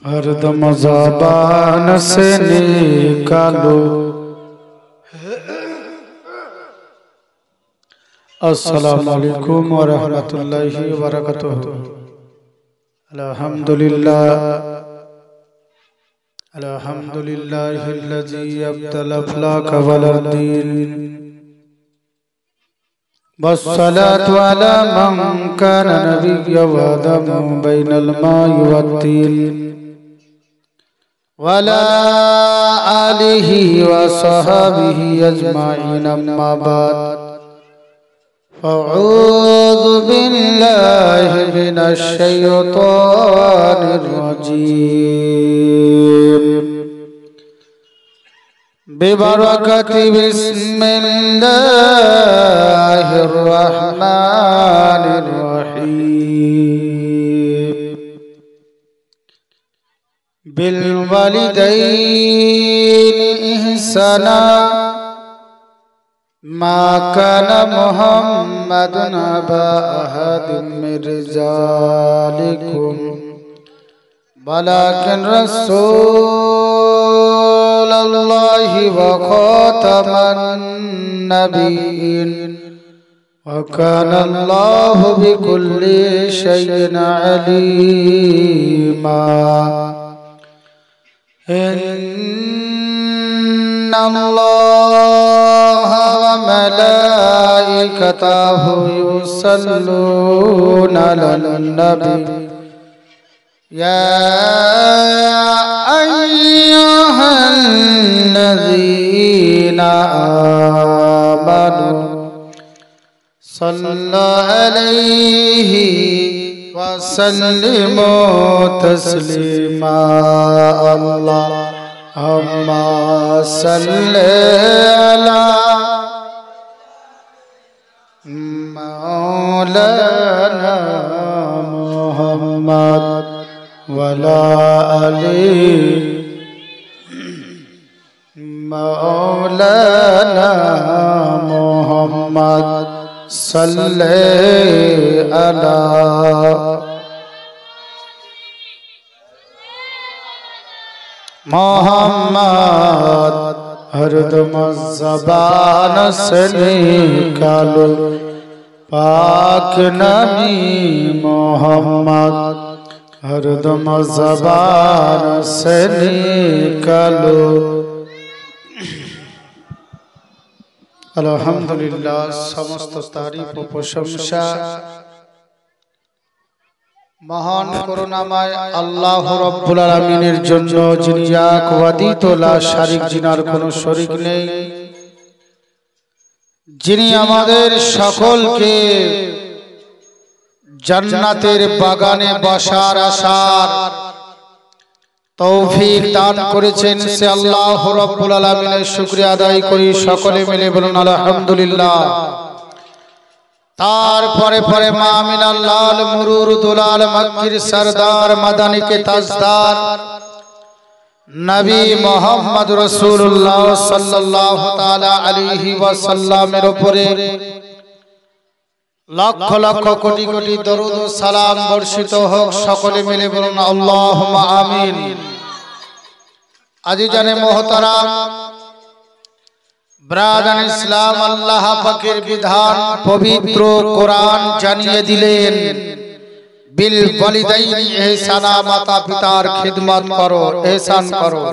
हरदम ज़बान से निकालो अस्सलामु अलैकुम व रहमतुल्लाहि व बरकातुहू। अल्हम्दुलिल्लाहिल्लज़ी अब्दल अफ़लाक वल अर्दीन वस्सलातु अला मन काना नबिय्यन व आदमु बैनल माइ वत्तीन वला आलिहि व सहाबिहि अजमाइन अम्मा बाद अऊज़ु बिल्लाहि मिनश शैतानिर रजीम बिबरकति बिस्मिल्लाहिर रहमानिर रहीम बिल वालिदैनि इहसाना मा काना मुहम्मदुन अबा अहदिम मिन रिजालिकुम वलाकिन रसूलुल्लाहि व खातमन नबिय्यीन व काना अल्लाहु बिकुल्लि शैइन अलीमा। इन्नल्लाह व मलाइकतहु युसल्लूना अलन नबी या अय्युहल्लज़ीना आमनू सल्लु अलैहि व सल्लिमू तस्लीमा। अल्लाहुम्मा सल्लि अला मौलाना मुहम्मद वला आलि मौलाना मुहम्मद सल्लि अला मोहम्मद। हरदम ज़बान से निकालो पाक नबी मोहम्मद। हरदम ज़बान से निकालो। अल्हम्दुलिल्लाह समस्त तारीफ व प्रशंसा महान करुणामय अल्लाह रब्बुल आलामीনের জন্য, যিনি এক ওয়াহিদ লা শারিক, যিনার কোনো শরীক নেই, যিনি আমাদের সকলকে জান্নাতের বাগানে বসার আশার তৌফিক দান করেছেন, সে আল্লাহ রব্বুল আলামিনের শুকরিয়া আদায় করি। সকলে মিলে বলুন আলহামদুলিল্লাহ। তারপরে পরে মা আমিনার লাল মুরুর দুলাল মক্কির সরদার মাদানী কে তাজদার নবী মুহাম্মদ রাসূলুল্লাহ সাল্লাল্লাহু তাআলা আলাইহি ওয়াসাল্লামের উপরে লক্ষ লক্ষ কোটি কোটি দরুদ ও সালাম বর্ষিত হোক। সকলে মিলে বলুন আল্লাহুম্মা আমিন। আজিজানে মোহতারাম, ব্রাদান ইসলাম, আল্লাহ পাকের বিধান পবিত্র কোরআন জানিয়ে দিলেন, বিল ওয়ালিদাইনি ইহসানা, মাতা পিতার খিদমত করো, ইহসান করো।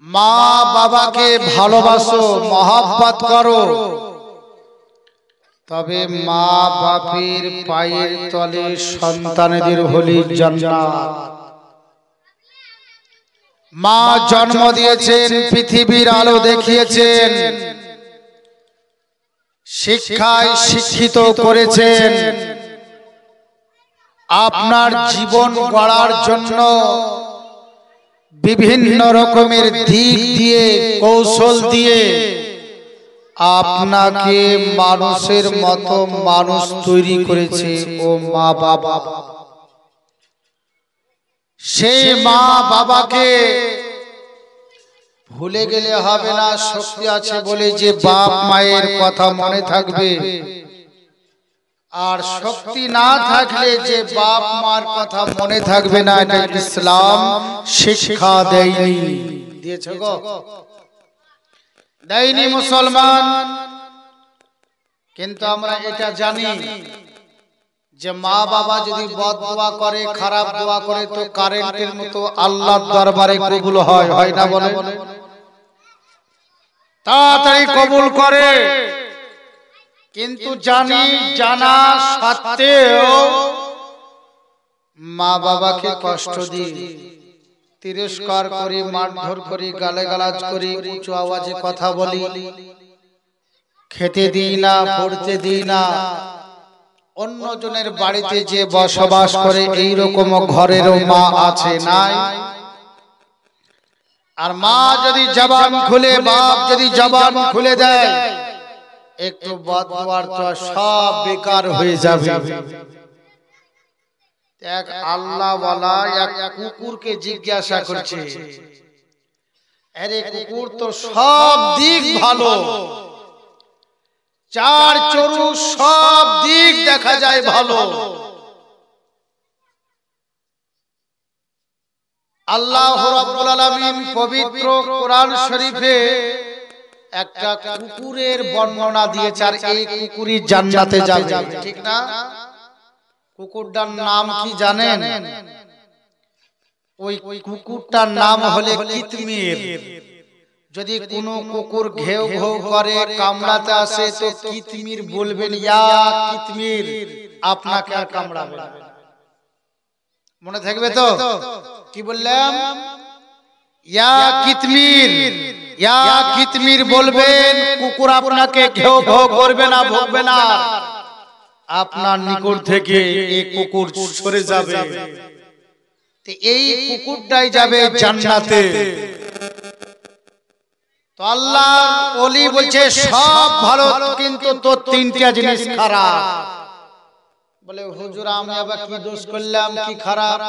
মা বাবাকে ভালোবাসো, মহব্বত করো, তবে মা বাপের পায়ের তলে সন্তানদের হলি জান্নাত। মা জন্ম দিয়েছেন, পৃথিবীর আলো দেখিয়েছেন, শিক্ষায় শিক্ষিত করেছেন, আপনার জীবন গড়ার জন্য বিভিন্ন রকমের দিক দিয়ে, কৌশল দিয়ে আপনাকে মানুষের মতো মানুষ তৈরি করেছে ও মা বাবা। সেই মা বাবাকে ভুলে গেলে হবে না। শক্তি আছে বলে যে বাপ মায়ের কথা মনে থাকবে, আর শক্তি না থাকলে যে বাপ মার কথা মনে থাকবে না, এটা ইসলাম শিক্ষা দেয়নি। দিয়েছে গো? দেয়নি মুসলমান। কিন্তু আমরা এটা জানি যে মা বাবা যদি বদদোয়া করে, খারাপ দোয়া করে, তো কারেন্টের মতো আল্লাহর দরবারে কবুল হয়, হয় না বলে? তাড়াতাড়ি কবুল করে। কিন্তু জানি, জানা সত্ত্বেও মা বাবাকে কষ্ট দিই, তিরস্কার করি, মারধর করি, গালাগালাজ করি, উঁচু আওয়াজে কথা বলি, খেতে দিই না, পড়তে দিই না। অন্যজনের বাড়িতে যে বসবাস করে এইরকম ঘরেরও মা আছে, নাই? আর মা যদি জবান খুলে, বাপ যদি জবান খুলে দেয়, একটু বদদোয়ার তো সব বেকার হয়ে যাবে। এক আল্লাহওয়ালা এক কুকুরকে জিজ্ঞাসা করছে, আরে কুকুর তো সব দিক ভালো, চার চরু সব দিক দেখা যায় ভালো, আল্লাহ রাব্বুল আলামিন পবিত্র কোরআন শরীফে একটা কুকুরের বর্ণনা দিয়েছে, আর এই কুকুরই জান্নাতে যাবে, ঠিক না? কুকুরটার নাম কি জানেন? ওই কুকুরটার নাম হলে কিতমির। যদি কোনো কুকুর ঘেউ ঘেউ করে, কামড়াতে আসে, তো কিতমির বলবেন, ইয়া কিতমির, আপনাকে আর কামড়াবে না। মনে থাকবে তো? কি বললাম? ইয়া কিতমির, ইয়া কিতমির বলবেন, কুকুর আপনাকে ঘেউ ঘেউ করবে না, ভোগবে না, আপনার নিকট থেকে এই কুকুর সরে যাবে। এই কুকুরটাই যাবে জান্নাতে। তো আল্লাহর ওলি বলছে সব ভালো, কিন্তু তোর তিনটা জিনিস খারাপ। বলে হুজুর আমি আবার কি দোষ করলাম, কি খারাপ?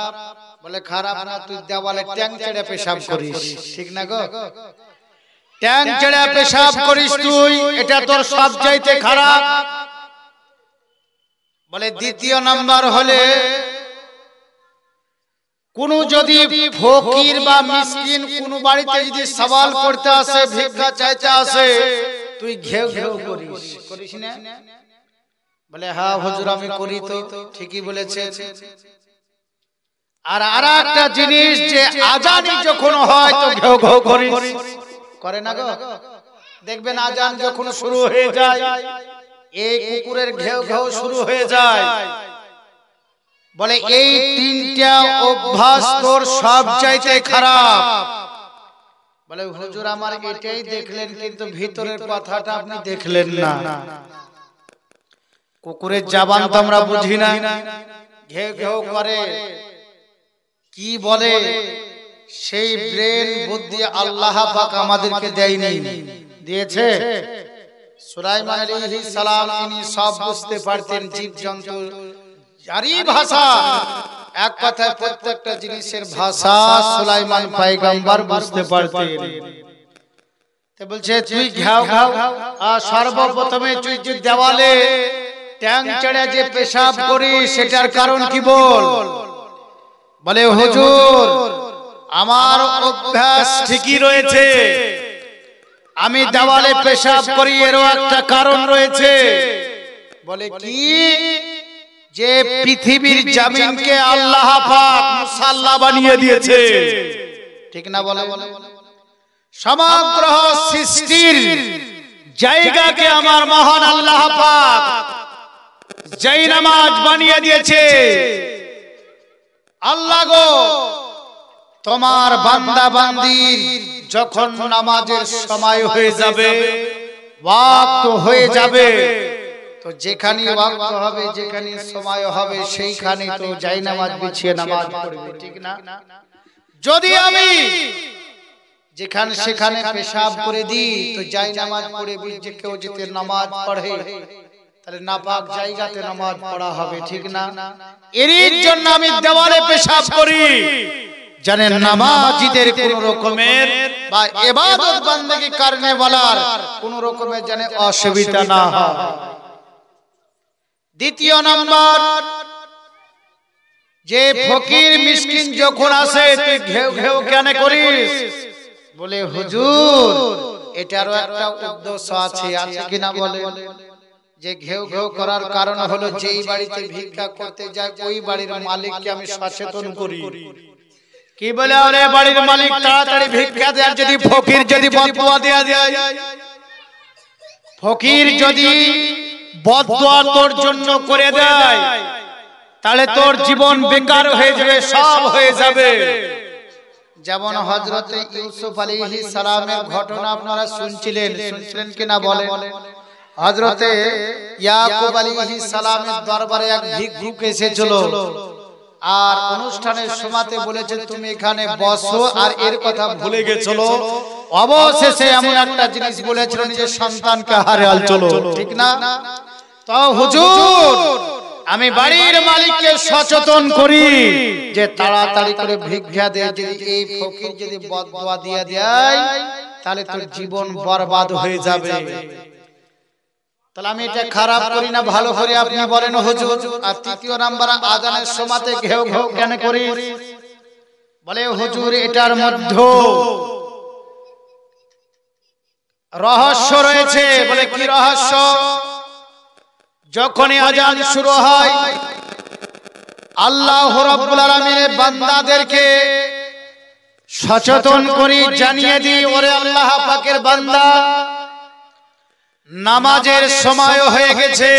বলে খারাপ না, তুই দেওয়ালে ট্যাং ছেড়ে পেশাব করিস, ঠিক না গো? ট্যাং ছেড়ে পেশাব করিস তুই, এটা তোর সবচাইতে খারাপ। বলে দ্বিতীয় নাম্বার হলে কোন যদি ফকির বা মিসকিন কোন বাড়িতে যদি সওয়াল করতে আসে, ভিক্ষা চাইতে আসে, তুই ঘেউ ঘেউ করিস, করিস না? বলে হ্যাঁ হুজুর আমি করি। তো ঠিকই বলেছে। আর আরেকটা জিনিস, যে আজানই যখন হয় তো ঘেউ ঘেউ করিস, করে না গো? দেখবেন আজান যখন শুরু হয়ে যায়, এই কুকুরের ঘেউ ঘেউ শুরু হয়ে যায়। বলে এই তিনটা অভ্যাস তোর সবচাইতে খারাপ। বলে হুজুর আমার এটাই দেখলেন, কিন্তু ভিতরের কথাটা আপনি দেখলেন না। কুকুরের জবান তো আমরা বুঝি না, ঘেউ ঘেউ করে, কি বলে, সেই ব্রেন বুদ্ধি আল্লাহ পাক আমাদেরকে দেয়নি, দিয়েছে। সুলাইমান আলাইহিস সালাম তিনি সব বুঝতে পারতেন, জীবজন্তু জারি ভাষা, এক কথায় প্রত্যেকটা জিনিসের ভাষা সুলাইমান পয়গম্বর বুঝতে পারতেন। তো বলছে তুই ঘাও ঘাও, আর সর্বপ্রথমে তুই যে দেওয়ালে ট্যাং ছেড়ে যে পেশাব করিস, সেটার কারণ কি বল? বলে হুজুর আমার অভ্যাস ঠিকই রয়েছে, আমি দেওয়ালে পেশাব করি, এরও একটা কারণ রয়েছে। বলে কি? যে পৃথিবীর জমিনকে আল্লাহ পাক মুসাল্লা বানিয়ে দিয়েছে, ঠিক না? বলে সমগ্র সৃষ্টির জায়গাকে আমার মহান আল্লাহ পাক যেই নামাজ বানিয়ে দিয়েছে। আল্লাহ গো, তোমার বান্দা বান্দির যখন নামাজের সময় হয়ে যাবে, ওয়াক্ত হয়ে যাবে, তো যেখানে ওয়াক্ত হবে, যেখানে সময় হবে, সেইখানে তো যাই নামাজ বিছিয়ে নামাজ পড়বে, ঠিক না? যদি আমি যেখানে সেখানে পেশাব করে দিই, তো যাই নামাজ পড়ে যে কেউ যেতে নামাজ পড়ে, তাহলে নাপাক জায়গাতে নামাজ পড়া হবে, ঠিক না? এর জন্য আমি দেওয়ালে পেশাব করি, জানেন নামাজীদের কোন রকমের বা ইবাদত বান্দেগি করনে ওয়ালার কোন রকমের যেন অসুবিধা না হয়। দ্বিতীয় নাম্বার, যে ফকির মিসকিন যখন আসে তুই ঘেউ ঘেউ কেন করিস? বলে হুজুর এটারও একটা উদ্দেশ্য আছে, আছে কিনা বলে? যে ঘেউ ঘেউ করার কারণ হলো যেই বাড়িতে ভিক্ষা করতে যায় ওই বাড়ির মালিককে আমি সচেতন করি। কি বলে? আরে বাড়ির মালিক তাড়াতাড়ি ভিক্ষা দেয়। যদি ফকির যদি বদদুয়া দেয়া যায়, ফকির যদি বদদুয়া তোর জন্য করে দেয় তাহলে তোর জীবন বেকার হয়ে যাবে, সব হয়ে যাবে। যেমন হযরতে ইউসুফ আলাইহিস সালামের ঘটনা আপনারা শুনছিলেন কিনা বলেন? হযরতে ইয়াকুব আলাইহিস সালামের দরবারে এক ভিক্ষুক এসেছিল, আর অনুষ্ঠানের সময়তে বলেছে তুমি এখানে বসো, আর এর কথা ভুলে গেছিল। অবশেষে এমন একটা জিনিস বলেছিল নিজের সন্তানকে হারাল চলো, ঠিক না? তো হুজুর আমি বাড়ির মালিককে সচেতন করি যে তাড়াতাড়ি করে ভিক্ষা দে, যদি এই ফকির যদি বদদুয়া দিয়ে দেয় তাহলে তোর জীবন বরবাদ হয়ে যাবে। তাহলে আমি এটা খারাপ করি না ভালো করি? আপনি বলেন হুজুর। আর তৃতীয় নাম্বার, আজানের সময়তে ঘেউ ঘেউ কেন করি? বলে হুজুর এটার মধ্যে রহস্য রয়েছে। বলে কি রহস্য? যখনই আজান শুরু হয় আল্লাহ রাব্বুল আলামিনের বান্দাদেরকে সচেতন করি, জানিয়ে দিই ওরে আল্লাহ পাকের বান্দা নামাজের সময় হয়ে গেছে,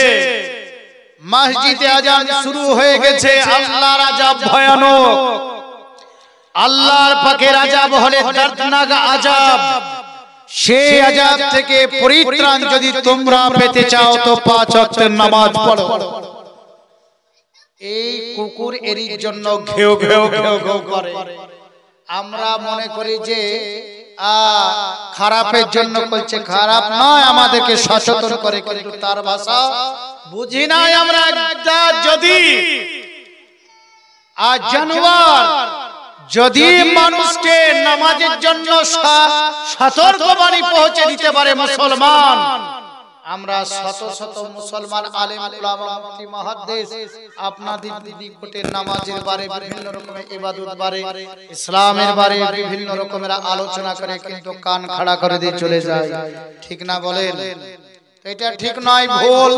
মসজিদে আজান শুরু হয়ে গেছে। আল্লাহর আযাব ভয়ানক, আল্লাহর পাকের আযাব হলে দর্দনাক আযাব। সেই আযাব থেকে পরিত্রাণ যদি তোমরা পেতে চাও তো 5 ওয়াক্তের নামাজ পড়ো। এই কুকুর এর জন্য ঘেউ ঘেউ ঘেউ ঘেউ করে। আমরা মনে করি যে খারাপের জন্য করছে, খারাপ নয়, আমাদেরকে সচেতন করে, কিন্তু তার ভাষা বুঝি নাই আমরা। যদি জানোয়ার যদি মানুষকে নামাজের জন্য সতর্কবাণী পৌঁছে দিতে পারে মুসলমান, আমরা শত শত মুসলমান আলেম উলামা মুফতি মুহাদ্দিস আপনাদের নিকটে নামাজের বারে বিভিন্ন রকমের ইবাদত বারে ইসলামের বারে বিভিন্ন রকমের আলোচনা করে, কিন্তু কান খাড়া করে দিয়ে চলে যায়। ঠিক না বলেন? এটা ঠিক নয়, ভুল।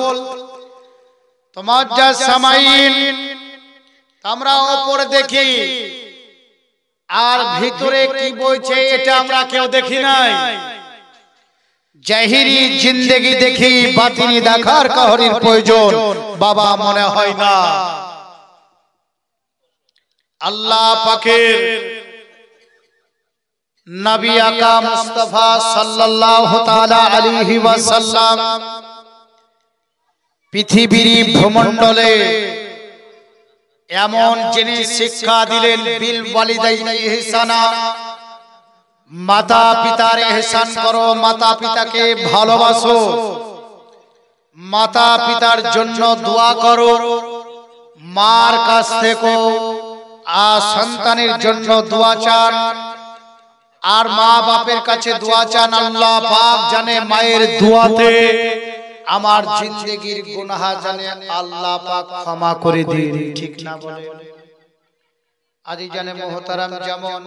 তোমার যা সামাইন আমরা উপরে দেখি আর ভিতরে কি বইছে এটা আমরা কেউ দেখি নাই। জাহিরি জিন্দেগি দেখি, বাতিনি দেখার কাহরির প্রয়োজন বাবা মনে হয় না। আল্লাহ পাকের নবী আকা মুস্তাফা সাল্লাল্লাহু তাআলা আলাইহি ওয়াসাল্লাম পৃথিবীর ভূমণ্ডলে এমন জিনিস শিক্ষা দিলেন, বিল ওয়ালিদাইনি ইহসানা, মাতা পিতার ইহসান করো, মাতা পিতাকে ভালোবাসো, মাতা পিতার জন্য দোয়া করো, মার কাছ থেকে সন্তানের জন্য দোয়া চান, আর মা বাপের কাছে দোয়া চান। আল্লাহ পাক জানে মায়ের দোয়াতে আমার জিন্দেগির গুনাহ জানে আল্লাহ পাক ক্ষমা করে দিন। ঠিক না বলে? আজি জানে মুহতারাম, যেমন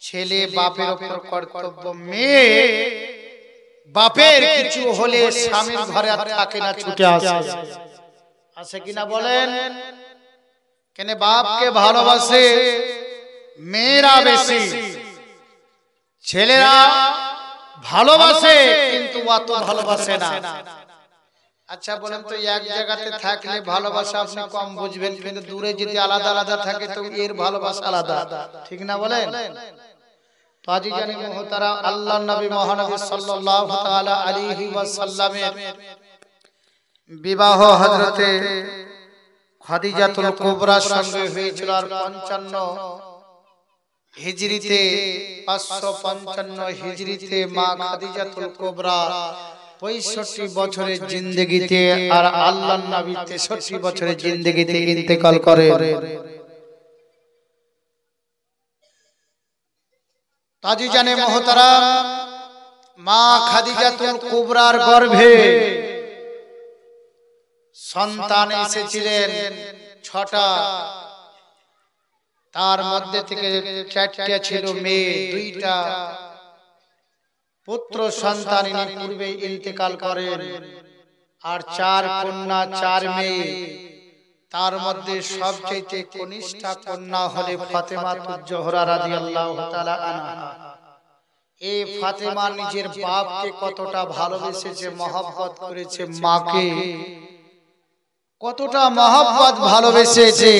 ছেলে বাপের উপর কর্তব্য, মেয়ে বাপের কিছু হলে স্বামীর ঘরে আর থাকে না, ছুটে আসে। আছে কিনা বলেন? কেন বাপকে ভালোবাসে মেয়েরা বেশি, ছেলেরা ভালোবাসে কিন্তু অত ভালোবাসে না। আচ্ছা বলেন তো, এক জায়গাতে থাকলে ভালোবাসা আপনি কম বুঝবেন, কিন্তু দূরে যদি আলাদা আলাদা থাকে তো এর ভালোবাসা আলাদা। ঠিক না বলেন? তো আজি জানি মুহতারাম, আল্লাহর নবী মহানবী সাল্লাল্লাহু তাআলা আলাইহি ওয়াসাল্লামের বিবাহ হযরতে খাদিজাতুল কুবরার সঙ্গে হয়েছিল, আর 55 হিজরিতে 555 হিজরিতে মা খাদিজাতুল কুবরা 65 বছরের জিন্দেগিতে, আর আল্লাহর নবী 63 বছরের জিন্দেগিতে ইন্তেকাল করেন। তাজি জানে মুহতারাম, মা খাদিজাতুল কুবরার গর্ভে সন্তান এসেছিলেন 6টা, তার মধ্যে থেকে 4টা ছিল মেয়ে, 2টা পুত্র সন্তান ইনি পূর্বে ইন্তেকাল করেন, আর 4 কন্যা 4 মেয়ে। তার মধ্যে সবচেয়ে কনিষ্ঠা কন্যা হলে ফাতেমাতুজ জোহরা রাদিয়াল্লাহু তাআলা আনহা। এই ফাতেমা নিজের বাপকে কতটা ভালোবেসেছে, মহব্বত করেছে, মাকে কতটা মহব্বত ভালোবেসেছে।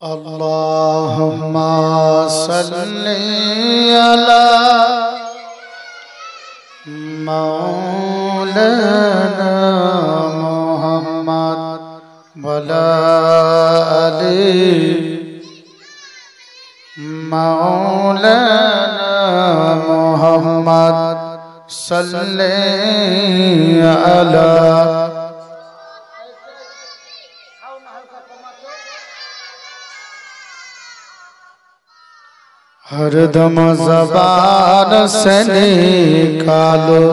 अल्लाहुम्मा सल्ली अला मौलाना मुहम्मद वला आलि मौलाना मुहम्मद सल्ली अला। हरदम ज़बान से निकालो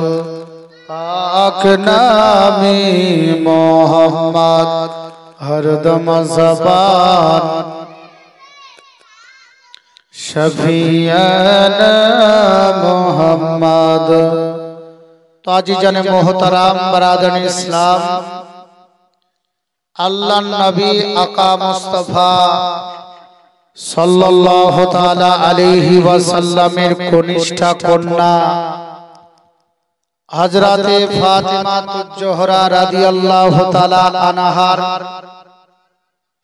पाक नामी मोहम्मद, हरदम ज़बान शफियाना मोहम्मद। तो आजीजान मोहतरम बरादर इस्लाम, अल्लाह नबी आका मुस्तफा सल्लल्लाहु ताला अलैहि वसल्लमेर कनिष्ठा कन्या हजरते फातिमातुज जोहरा रादियाल्लाहु ताला आनहार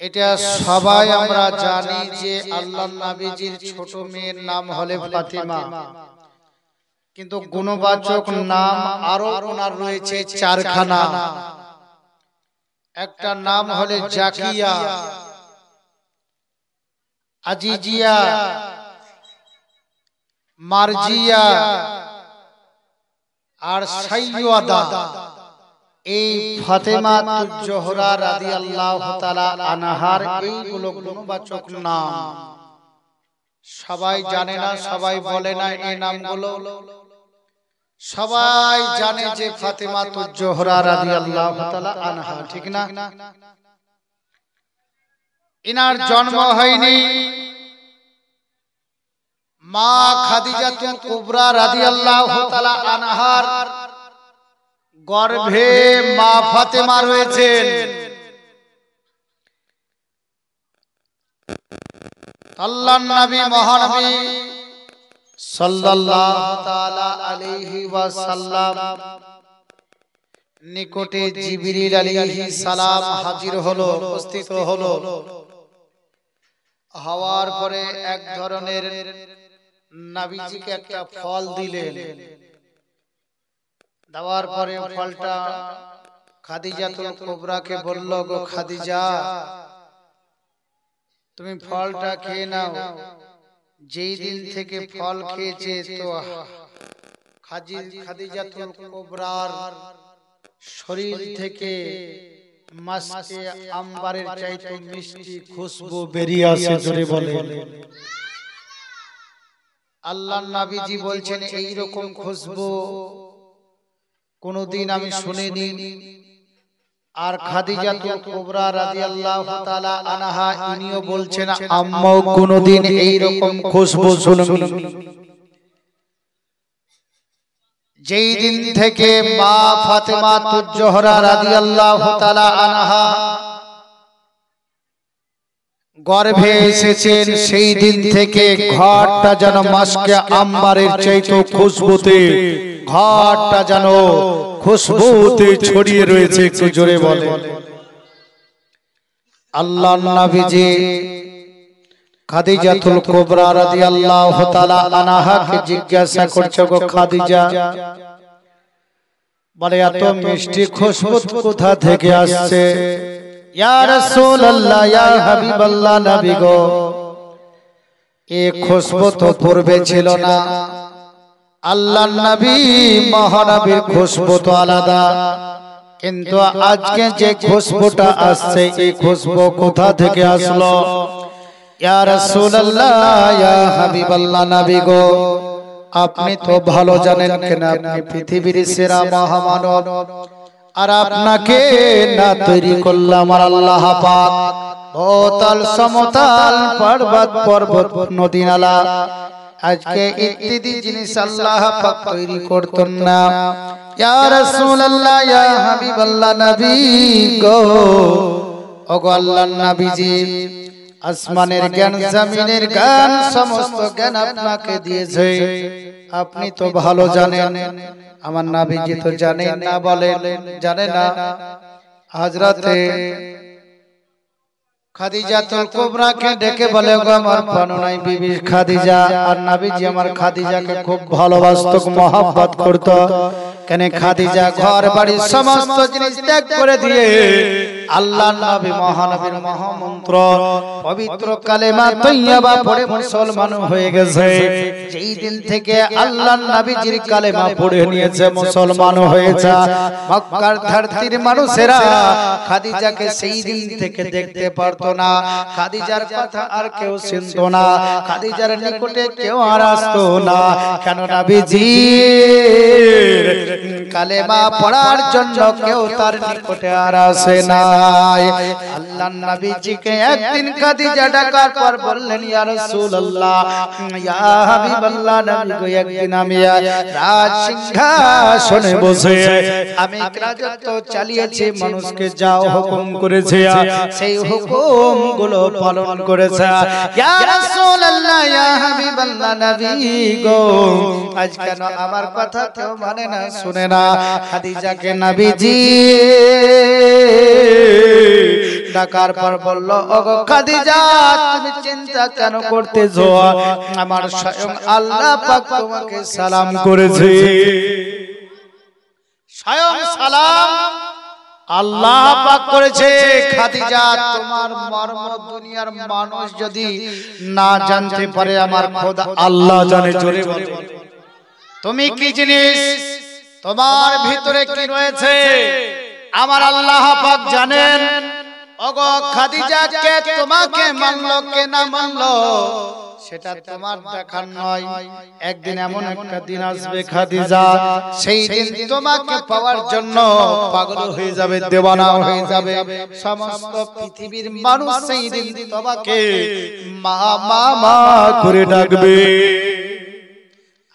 এটা সবাই আমরা জানি যে আল্লাহর নবীজির ছোট মেয়ের নাম হলো ফাতিমা। কিন্তু গুণবাচক নাম আরো ওনার রয়েছে চারখানা। একটা নাম হলে জাকিয়া, আজিজিয়া, মারজিয়া আর সাইয়্যিদা। এই ফাতেমা জোহরা রাদিয়াল্লাহু তাআলা আনহার এইগুলো গুণবাচক নাম। সবাই জানে না, সবাই বলে না এই নামগুলো। সবাই জানে যে ফাতেমা জোহরা রাদিয়াল্লাহু তাআলা আনহা, ঠিক না? ইনার জন্ম হয়নি মা খাদিজাতুল কুবরা রাদিয়াল্লাহু তাআলা আনহার গর্ভে মা ফাতেমা রয়েছেন। আল্লাহর নবী মহানবী সাল্লাল্লাহু তাআলা আলাইহি ওয়াসাল্লাম নিকটে জিবরিল আলাইহিস সালাম হাজির হলো, উপস্থিত হলো। হওয়ার পরে এক ধরনের নবীজিকে একটা ফল দিলেন। দেওয়ার পরে ফলটা খাদিজাতুল কুবরাকে বলল, গো খাদিজা, তুমি ফলটা খেয়ে নাও। যেই দিন থেকে ফল খেয়েছে তো খাদিজাতুল কুবরার শরীর থেকে মাসকে আম্বারের চাইতে মিষ্টি খুশবু বেরিয়ে আসে। জোরে বলে আল্লাহর নবীজি বলছেন, এই রকম খুশবু কোনদিন আমি শুনিনি। আর খাদিজাতুল কুবরা রাদিয়াল্লাহু তাআলা আনহা ইনিও বলছেন, আম্মাও কোনদিন এই রকম খুশবু শুনিনি। যেই দিন থেকে মা ফাতেমা জোহরা রাদিয়াল্লাহু তাআলা আনহা গর্ভে এসেছেন, সেই দিন থেকে ঘরটা যেন মাসকে আম্বারের চাইতে খুশবুতে, ঘরটা যেন খুশবুতে ছড়িয়ে রয়েছে। একটু জোরে বলে আল্লাহর নবীজি খাদিজাতুল কুবরা রাদিয়াল্লাহু তাআলা আনহাকে জিজ্ঞাসা করছে, গো খাদিজা, বলে এত মিষ্টি খুশবু কোথা থেকে আসছে? ইয়া রাসূলুল্লাহ, ইয়া হাবিবাল্লাহ, নবী গো, এই খুশবু তো পূর্বে ছিল না। আল্লাহর নবী মহানবীর খুশবু তো আলাদা, কিন্তু আজকে যে খুশবুটা আসছে এই খুশবু কোথা থেকে আসলো? ইয়া রাসূলুল্লাহ, ইয়া হাবিবাল্লাহ, নবী গো, আপনি তো ভালো জানেন কেন আপনি পৃথিবীর সেরা মহামানব, আর আপনাকে না তৈরি করলাম আর আল্লাহ পাক ভূতল সমতল পর্বত পর্বত নদী নালা আজকে ইত্যাদি জিনিস আল্লাহ পাক তৈরি করতেন না। ইয়া রাসূলুল্লাহ, ইয়া হাবিবাল্লাহ, নবী গো, ওগো আল্লাহর নবীজি, আসমানের জ্ঞান, জমিনের জ্ঞান, সমস্ত জ্ঞান আপনাকে দিয়েছে, আপনি তো ভালো জানেন। আমার নবীজি তো জানেন না, বলেন জানে না। হযরতে খাদিজাতুল কুবরাকে ডেকে বলে, গো আমার প্রাণনাই বিবি খাদিজা। আর নবীজি আমার খাদিজাকে খুব ভালোবাসতো, মহব্বত করত। কেন খাদিজা ঘর বাড়ি সমস্ত জিনিস ত্যাগ করে দিয়ে আল্লাহর নবী মহানবীর মহামন্ত্র পবিত্র কালেমা তৈয়বা পড়ে মুসলমান হয়ে গেছে। যেই দিন থেকে আল্লাহর নবীজির কালেমা পড়ে নিয়েছে, মুসলমান হয়েছে। মক্কার ধরতির মানুষেরা খাদিজাকে সেই দিন থেকে দেখতে পারতো না, খাদিজার কথা আর কেউ শুনতো না, খাদিজার নিকটে কেউ আর আসতো না। কেন নবীজি কালেমা পড়ার জন্য কেউ তার নিকটে আর আসে নাই। আল্লাহর নবীজিকে একদিন খাদিজা ডাকার পর বললেন, ইয়া রাসূলুল্লাহ, ইয়া হাবিবাল্লাহ, নবী গো, একদিন আমি রাজ সিংহাসনে বসে আমি রাজত্ব চালিয়েছি, মানুষকে যাও হুকুম করেছে সেই হুকুম গুলো পালন করেছে। ইয়া রাসূলুল্লাহ, ইয়া হাবিবাল্লাহ, নবী গো, আজ কেন আমার কথা কেউ মানে না, শুনে না? খাদিজাকে নবীজি ডাকার পর বলল, ওগো খাদিজা, তুমি চিন্তা কেন করতেছো? আমার স্বয়ং আল্লাহ পাক তোমাকে সালাম করেছে। স্বয়ং সালাম আল্লাহ পাক করেছে। খাদিজা, তোমার মর্ম দুনিয়ার মানুষ যদি না জানতে পারে, আমার খোদা আল্লাহ জানে। জোরে বলো, তুমি কি জিনিস, তোমার ভিতরে কি রয়েছে, আমার আল্লাহ পাক জানেন। ওগো খাদিজা, কে তোমাকে মানলো কে না মানলো সেটা তোমার দেখার নয়। একদিন এমন একটা দিন আসবে খাদিজা, সেই দিন তোমাকে পাওয়ার জন্য পাগল হয়ে যাবে, দেওয়ানা হয়ে যাবে সমস্ত পৃথিবীর মানুষ। সেই দিন তোমাকে মা মা মা করে ডাকবে।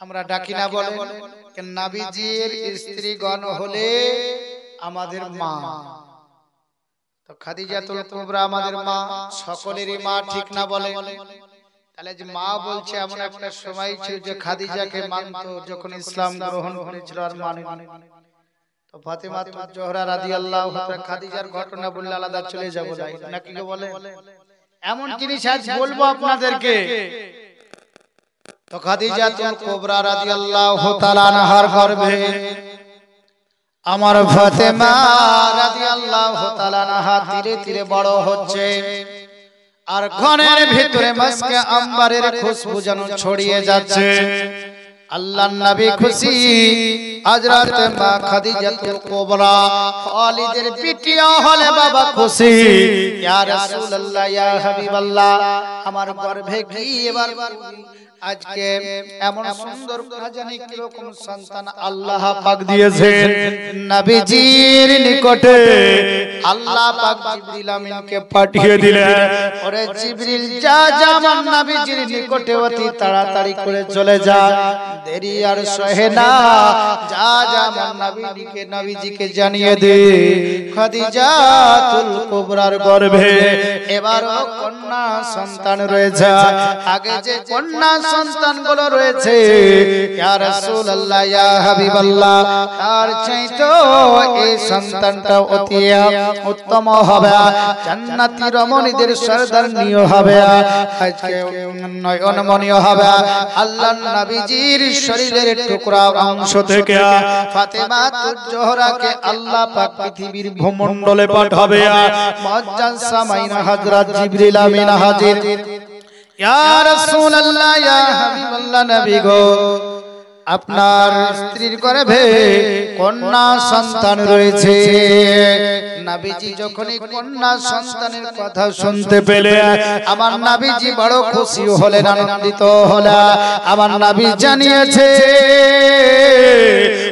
আমরা ডাকি না বলে, নবীজির স্ত্রীগণ হলে আমাদের মা, তো খাদিজাতুল কুবরা আমাদের মা, সকলেরই মা, ঠিক না বলে? তাহলে যে মা বলছে, এমন একটা সময় ছিল যে খাদিজাকে মানতো যখন ইসলাম গ্রহণ করেছিল আর মানে। তো ফাতেমা জোহরা রাদিয়াল্লাহু তাআলা খাদিজার ঘটনা বললে আলাদা চলে যাব নাকি বলে? এমন জিনিস আজ বলবো আপনাদেরকে। তো খাদিজাতুল কুবরা রাদিয়াল্লাহু তাআলা আনহার গর্ভে আমার ফাতেমা রাদিয়াল্লাহু তাআলা আনহা ধীরে ধীরে বড় হচ্ছে, আর ঘরের ভিতরে মস্কে আম্বারের খুশবু যেন ছড়িয়ে যাচ্ছে। আল্লাহর নবী খুশি, হযরত মা খাদিজাতুল কুবরা খালিদের পিটিয়া হলে বাবা খুশি। ইয়া রাসূলুল্লাহ, ইয়া হাবিবাল্লাহ, আমার গর্ভে কি এবার আজকে এমন সুন্দর জানি কি রকম সন্তান আল্লাহ পাক দিয়েছেন। নবীজির নিকটে আল্লাহ পাক জিবরিল আমিনকে পাঠিয়ে দিলেন, ওরে জিবরিল, যা যা আমার নবীজির নিকটে অতি তাড়াতাড়ি করে চলে যা, দেরি আর সহে না, যা যা আমার নবীজিকে জানিয়ে দে, খাদিজাতুল কুবরার গর্ভে এবারও কন্যা সন্তান রয়েছে। আগে যে কন্যা সন্তানগুলো রয়েছে, ইয়া রাসূলুল্লাহ, ইয়া হাবিবাল্লাহ, তার চাইতো এই সন্তানটা অতি উত্তম হবে, জান্নাতি রমণীদের সরদারনিও হবে, আজকে নয়নমণিও হবে। আল্লাহর নবীজির শরীরের টুকরা অংশ থেকে ফাতেমা জোহরাকে আল্লাহ পাক পৃথিবীর ভূমণ্ডলে পাঠাবে। মুআজ্জাজ সামাইন হযরত জিবরিল আমিন হাজির। ইয়া রাসূলুল্লাহ, ইয়া হাবিবাল্লাহ, নবী গো, আপনার স্ত্রীর গর্ভে কন্যা সন্তান রয়েছে। নবীজি যখনই কন্যা সন্তানের কথা শুনতে পেলে আমার নবীজি বড় খুশি হলেন, আনন্দিত হলেন। আমার নবী জানিয়েছে,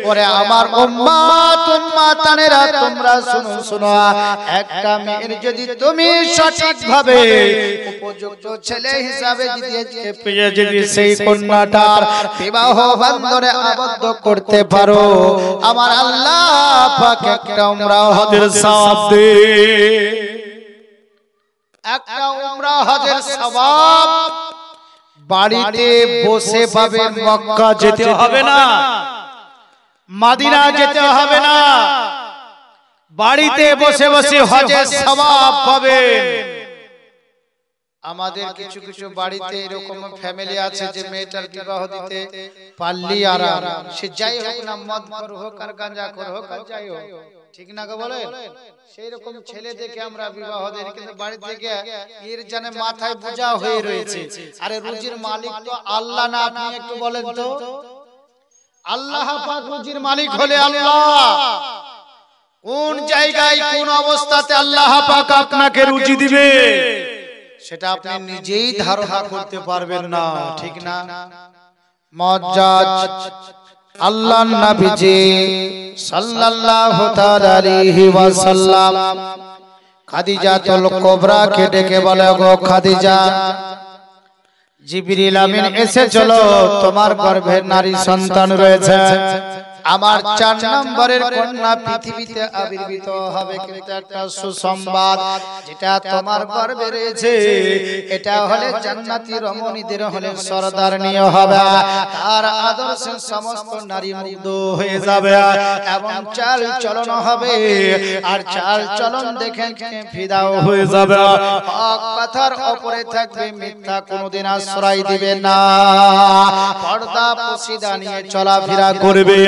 ওরে আমার উম্মত উম্মাতানেরা, তোমরা শুনো শুনো, একটা মেয়ের যদি তুমি সঠিকভাবে উপযুক্ত ছেলে হিসাবে পেয়ে যদি সেই কন্যাটার বিবাহ বন্ধনে আবদ্ধ করতে পারো, আমার আল্লাহ পাক একটা উমরা হজের সওয়াব দে, একটা উমরা হজের সওয়াব বাড়িতে বসে পাবে। মক্কা যেতে হবে না, মদিনা যেতে হবে না, বাড়িতে বসে বসে হজের সওয়াব পাবেন। আমাদের কিছু কিছু বাড়িতে এরকম ফ্যামিলি আছে যে মেয়েটার বিবাহ দিতে পারলি আরাম, সে যাই হোক না, মদখোর হোক আর গাঁজাখোর হোক আর যাই হোক, ঠিক না গো বলেন? সেই রকম ছেলে দেখে আমরা বিবাহ দেই, কিন্তু বাড়ি থেকে এর জানে মাথায় বোঝা হয়ে রয়েছে। আরে রুজির মালিক তো আল্লাহ না? আপনি একটু বলেন তো, আল্লাহ পাক রুজির মালিক হলে আল্লাহ কোন জায়গায় কোন অবস্থাতে আল্লাহ পাক আপনাকে রুজি দিবে সেটা আপনি নিজেই ধারণা করতে পারবেন না, ঠিক না? মুআজ্জাজ আল্লাহর নবীজি সাল্লাল্লাহু তাআলা আলাইহি ওয়াসাল্লাম খাদিজাতুল কুবরাকে ডেকে বলে, গো খাদিজা, জিবরিল আমিন এসে চলো, তোমার গর্ভে নারী সন্তান রয়েছে, আমার 4 নম্বরের কন্যা পৃথিবীতে আবির্ভূত হবে। কিন্তু একটা সুসংবাদ, যেটা তোমার গর্ভে রয়েছে এটা হলে জান্নাতি রমণীদের হলে সরদারনি হবে। আর আদর্শে সমস্ত নারী মুগ্ধ হয়ে যাবে এবং চাল চলন হবে আর চাল চলন দেখে ফিদাও হয়ে যাবে হক কথার উপরে থাকবে মিথ্যা কোনোদিন আশ্রয় দিবে না পর্দা পর্দা নিয়ে চলাফেরা করবে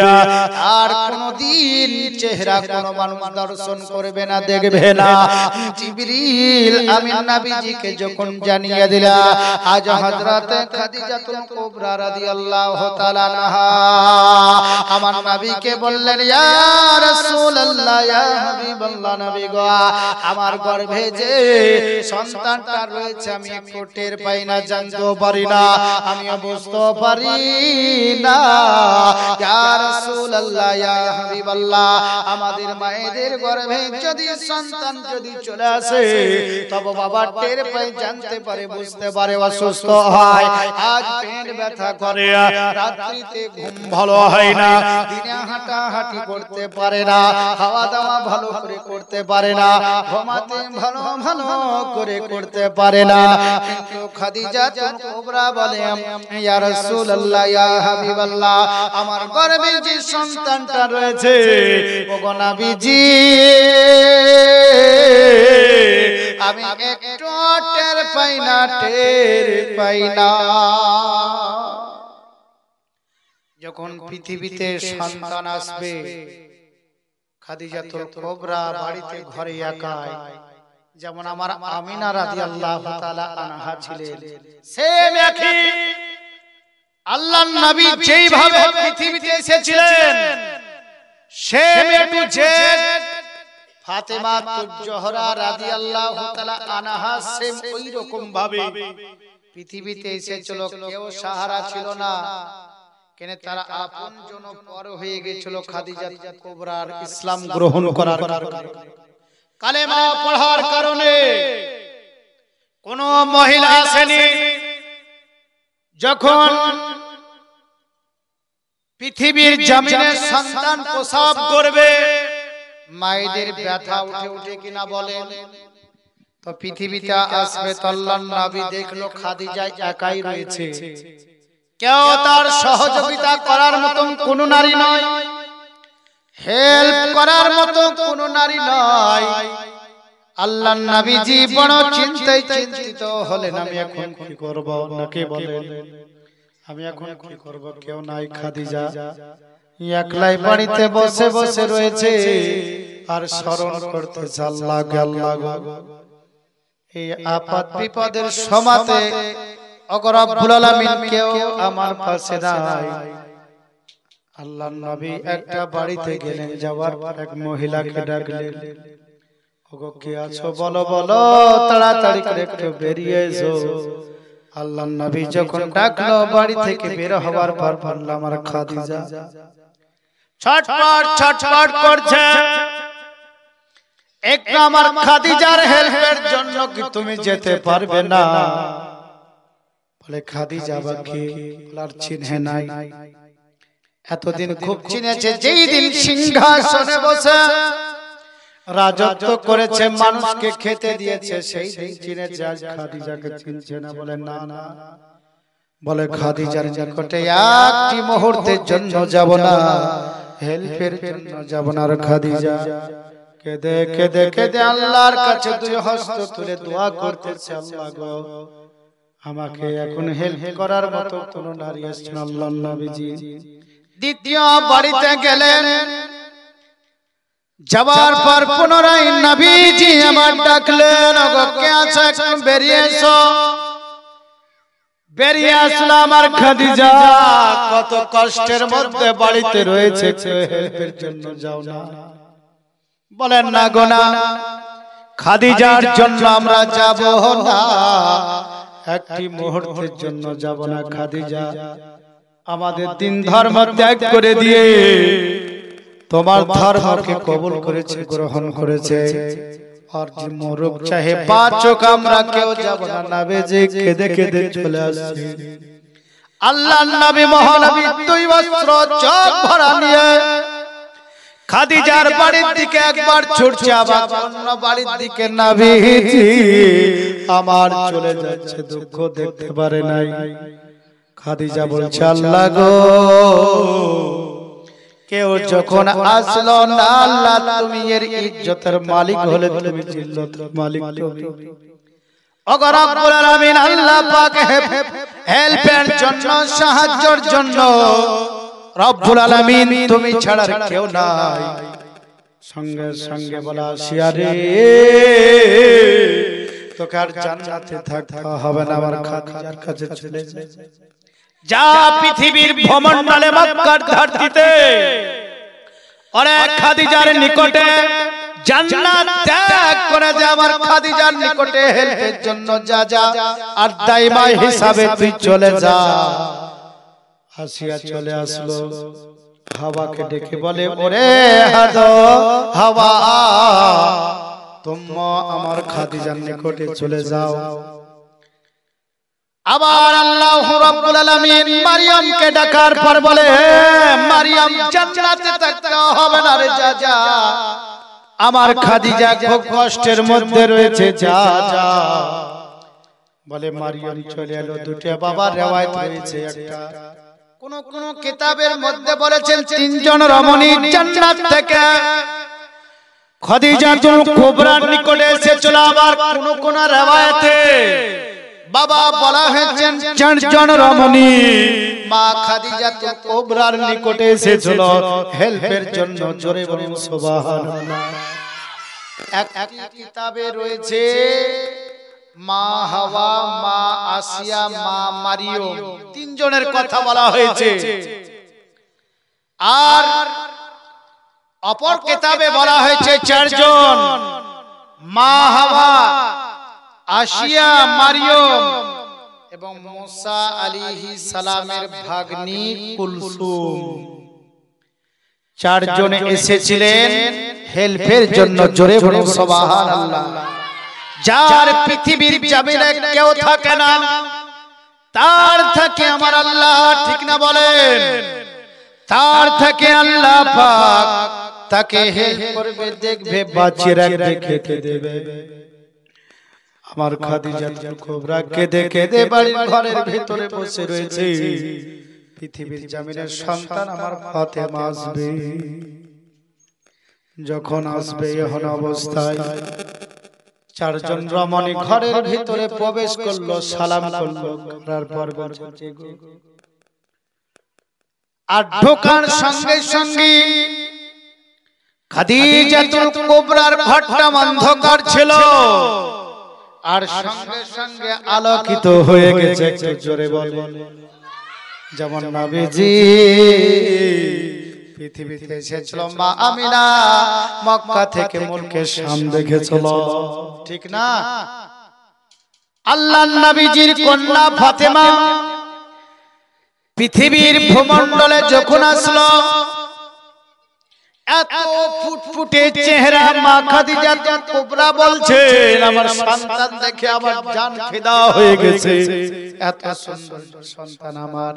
আর কোনদিন চেহারা কোনো মানুষ দর্শন করবে না দেখবে না জিবরিল আমিন নবীজিকে যখন জানিয়ে দিলা আজ হযরত খাদিজাতুল কুবরা রাদিয়াল্লাহু তাআলা আনহা আমার নবীকে বললেন ইয়া রাসূলুল্লাহ ইয়া হাবিবাল্লাহ নবী গো আমার গর্ভে যে সন্তানটা রয়েছে আমি একটু টের পাই না জানতেও পারি না আমিও বুঝতে পারি না ইয়া রাসূলুল্লাহ ইয়া হাবিবাল্লাহ আমাদের মায়েদের গর্ভে যদি সন্তান যদি চলে আসে তবে বাবা টের পায় জানতে পারে বুঝতে পারে অসুস্থ হয় আজ পেট ব্যথা করে রাত্রিতে ঘুম ভালো হয় না দিনে হাঁটাহাঁটি করতে পারে না খাওয়া দাওয়া ভালো করে করতে পারে না ঘুমাতে ভালো ভালো করে করতে পারে না কিন্তু খাদিজা কুবরা বলে ইয়া রাসূলুল্লাহ ইয়া হাবিবাল্লাহ আমার গর্ভে যে সন্তানটা রয়েছে ওগো নবীজি আমি একটু টের পাই না যখন পৃথিবীতে সন্তান আসবে খাদিজাতুল কুবরা বাড়িতে ঘরে একাই যেমন আমার আমিনা রাদিয়াল্লাহু তাআলা আনহা ছিলেন সেম একই আল্লাহর নবী যেইভাবে পৃথিবীতে এসেছিলেন same to Z Fatema Zohra রাদিয়াল্লাহু তাআলা আনহা সেম ওই রকম ভাবে পৃথিবীতে এসেছিল কেউ সাহারা ছিল না কেন তারা আপনজন পর হয়ে গিয়েছিল খাদিজা কুবরার ইসলাম গ্রহণ করার কারণে কালেমা পড়ার কারণে কোন মহিলা আসেনি যখন পৃথিবীর জমিনে সন্তান প্রসব করবে মায়েদের ব্যথা উঠে উঠে কিনা বলেন তো পৃথিবীতে আসবে তো আল্লাহর নবী দেখলো খাদিজা একাই রয়েছে কেউ তার সহযোগিতা করার মতো কোন নারী নয় হেল্প করার মতো কোন নারী নয় আল্লাহর নবীজি বড় চিন্তায় চিন্তিত হলেন আমি এখন কি করব নাকি বলেন আমি এখন কি করব কেউ নাই খাদিজা একলাই বাড়িতে বসে বসে রয়েছে আর স্মরণ করতেছে আল্লাহ এই আপদ বিপদের সময়তে ওগো রব্বুল আলামিন কেউ আমার পাশে নাই আল্লাহর নবী একটা বাড়িতে গেলেন যাওয়ার পর এক মহিলাকে ডাকলেন ওগো কে আছো বলো বলো তাড়াতাড়ি করে একটু বেরিয়ে এসো আল্লাহর নবী যখন ডাকলো বাড়ি থেকে বের হওয়ার পর বলল আমার খাদিজা ছটফট করছে একটু আমার খাদিজার হেল্পের জন্য কি তুমি যেতে পারবে না বলে খাদিজা বাকি আর চিনহে নাই এতদিন খুব চিনেছে যেই দিন সিংহাসনে বসে রাজত্ব করেছে মানুষকে খেতে দিয়েছে সেই দিন চিনেছে আজ খাদিজাকে চিনছে না বলে না না বলে খাদিজার নিকটে একটি মুহূর্তের জন্য যাব না হেল্পের জন্য যাব না আর খাদিজা কেঁদে কেঁদে কেঁদে আল্লাহর কাছে দুই হস্ত তুলে দোয়া করতেছে আল্লাহ গো আমাকে এখন হেল্প করার মতো কোন নারী আসছে না আল্লাহর নবীজি দ্বিতীয় বাড়িতে গেলেন যাবার পর পুনরায় নবীজি আমার ডাকলেন ওগো কে আছো একটু বেরিয়ে এসো বেরিয়ে আসলাম আর খাদিজা কত কষ্টের মধ্যে বাড়িতে রয়েছে হেল্পের জন্য যাও না বলেন না গো না খাদিজার জন্য আমরা যাব না একটি মুহূর্তের জন্য যাব না খাদিজা আমাদের দিন ধর্ম ত্যাগ করে দিয়ে তোমার ধর্মকে কবুল করেছে গ্রহণ করেছে আর যে মরুক চাহে পাঁচক আমরা কেউ যাব না নবী যে কেঁদে কেঁদে চলে আসছে আল্লাহর নবী মহানবী দুই বস্ত্র চোখ ভরা নিয়ে খাদিজার বাড়ির দিকে একবার ছুটছে আবার অন্য বাড়ির দিকে নবীজি আমার চলে যাচ্ছে দুঃখ দেখতে পারে নাই খাদিজা বলছে আল্লাহ গো, কেউ যখন আসলো না আল্লাহ তুমি এর ইজ্জতের মালিক হলে তুমি জিল্লতের মালিক তুমি। ওগো রব্বুল আলামিন আল্লাহ পাক হেল্পের জন্য সাহায্যের জন্য রব্বুল আলামিন তুমি ছাড়া কেউ নাই। সঙ্গে সঙ্গে বলা শিয়ারে তোকে আর জান্নাতে থাকতে হবে না, আমার খাদিজার কাছে চলে যা। পৃথিবীর ভ্রমণকালে মক্কার ধরতিতে অনেক খাদিজার নিকটে জান্নাত ত্যাগ করে দে, আমার খাদিজার নিকটে হেল্পের জন্য যা যা, আর দাইমা হিসাবে তুই চলে যা। আসিয়া চলে আসলো, হাওয়াকে ডেকে বলে ওরে হাওয়া তোমরা আমার খাদিজার নিকটে চলে যাও। আবার আল্লাহ রাব্বুল আলামিন মারিয়ামকে ডাকার পর বলে মারিয়াম জান্নাতে থাকতে হবে না রে, যা যা, আমার খাদিজা খুব কষ্টের মধ্যে রয়েছে, যা যা। বলে মারিয়াম চলে এলো। দুটো বাবার রওয়ায়াত রয়েছে, একটা কোন কোন কিতাবের মধ্যে বলেছেন তিনজন রমণী জান্নাত থেকে খাদিজাতুল কুবরার নিকটে এসেছিল। আবার কোন কোন রওয়ায়াতে বাবা বলা হয়েছে চারজন রমণী মা খাদিজাতুল কুবরার নিকটে এসেছিল হেল্পের জন্য। জোরে বলুন সুবহানাল্লাহ। একটি কিতাবে রয়েছে মা হাওয়া, মা আসিয়া, মা মারিয়ম, তিনজনের কথা বলা হয়েছে। আর অপর কিতাবে বলা হয়েছে চারজন, মা হাওয়া, আসিয়া, মারিয়ম এবং মুসা আলাইহিস সালামের ভাগ্নি কুলসুম। চারজন এসেছিলেন হেল্পের জন্য। জোরে বলুন সুবহানাল্লাহ। যার পৃথিবীর জমিনে কেউ থাকে না, তার থেকে আমার আল্লাহ, ঠিক না বলেন, তার থেকে আল্লাহ পাক তাকে হেল্প করবে, দেখবে, বাঁচিয়ে রাখবে, খেতে দেবে। আমার খাদিজাতুল কুবরা কেঁদে কেঁদে বাড়ির ঘরের ভিতরে বসে রয়েছে। পৃথিবীর জমিনের সন্তান আমার ফাতেমা আসবে। যখন আসবে এমন অবস্থায় চারজন রমণী ঘরের ভিতরে প্রবেশ করলো, সালাম করলো, করার পর বলছে আর ঢোকার সঙ্গে সঙ্গে খাদিজাতুল কুবরার ঘরটা অন্ধকার ছিল, আর সঙ্গে সঙ্গে আলোকিত হয়ে গেছে। একটু জোরে বলেন। যেমন নবীজি পৃথিবীতে এসেছিল, মা আমিনা মক্কা থেকে মুলকে শাম দেখেছিল, ঠিক না? আল্লাহর নবীজির কন্যা ফাতেমা পৃথিবীর ভূমণ্ডলে যখন আসলো, এত ফুটফুটে চেহারা মা খাদিজাতুল কুবরা বলছেন আমার সন্তান দেখে আমার জান ফিদা হয়ে গেছে। এত সুন্দর সন্তান আমার,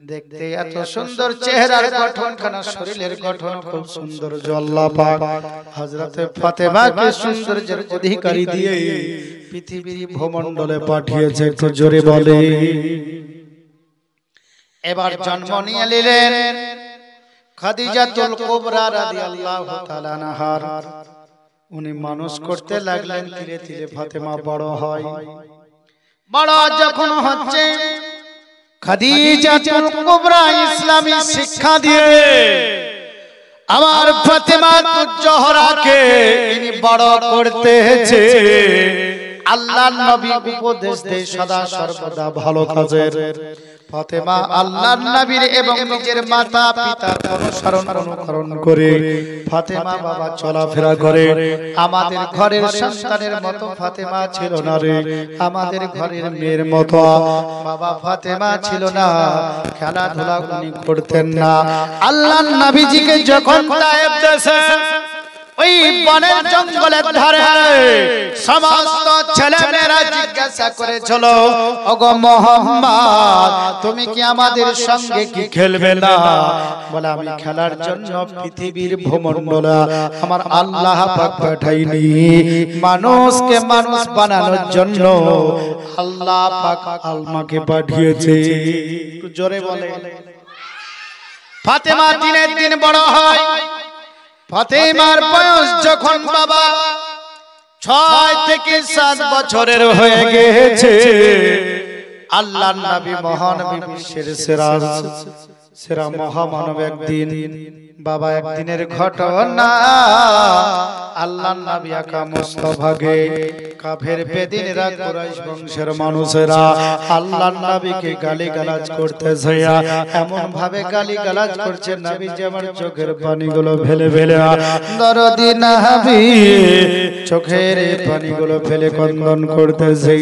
দেখতে এত সুন্দর চেহারার গঠন, খানা শরীরের গঠন খুব সুন্দর। আল্লাহ পাক হযরতে ফাতেমাকে সৌন্দর্যের অধিকারী দিয়ে পৃথিবীর ভূমণ্ডলে পাঠিয়েছে। একটু জোরে বলে। এবার জন্ম নিয়ে নিলেন খাদিজাতুল কুবরা রাদিয়াল্লাহু তাআলা আনহা। উনি মানুষ করতে লাগলেন, ধীরে ধীরে ফাতেমা বড় হয়। বড় যখন হচ্ছে, খাদিজাতুল কুবরা ইসলামী শিক্ষা দিয়ে আমার ফাতেমা জোহরাকে ইনি বড় করতেছে। আল্লাহর নবী উপদেশ দেয় সদা সর্বদা ভালো কাজের। ফাতেমা আল্লাহর নবীর এবং নিজের মাতা পিতার অনুসরণ করে ফাতেমা বাবা চলাফেরা করে। আমাদের ঘরের সন্তানের মতো ফাতেমা ছিল না রে, আমাদের ঘরের মেয়ের মতো বাবা ফাতেমা ছিল না। খেলাধুলা উনি করতেন না। আল্লাহর নবীজিকে যখন তায়েব দেশে ওই বনের জঙ্গলের ধারে সমস্ত ছেলেমেয়েরা জিজ্ঞাসা করেছিল, ওগো মুহাম্মদ তুমি কি আমাদের সঙ্গে কি খেলবে না? বলে আমি খেলার জন্য পৃথিবীর ভূমণ্ডল আমার আল্লাহ পাক পাঠাইনি, মানুষকে মানুষ বানানোর জন্য আল্লাহ পাক আমাকে পাঠিয়েছে। একটু জোরে বলে। ফাতেমা দিনের দিন বড় হয়। ফাতেমার বয়স যখন বাবা 6 থেকে 7 বছরের হয়ে গেছে, আল্লাহর নবী মহানবী বিশ্বের সেরা মহামানব একদিন, বাবা একদিনের ঘটনা, আল্লাহর নবী আকা মুস্তাফাকে কাফের বেদিনেরা কুরাইশ বংশের মানুষেরা আল্লাহর নবীকে গালিগালাজ করতেছে, এমন ভাবে গালিগালাজ করছে নবী যে আমার চোখের পানিগুলো ফেলে ফেলে, দরদি নবী চোখের পানিগুলো ফেলে ক্রন্দন করতেছে।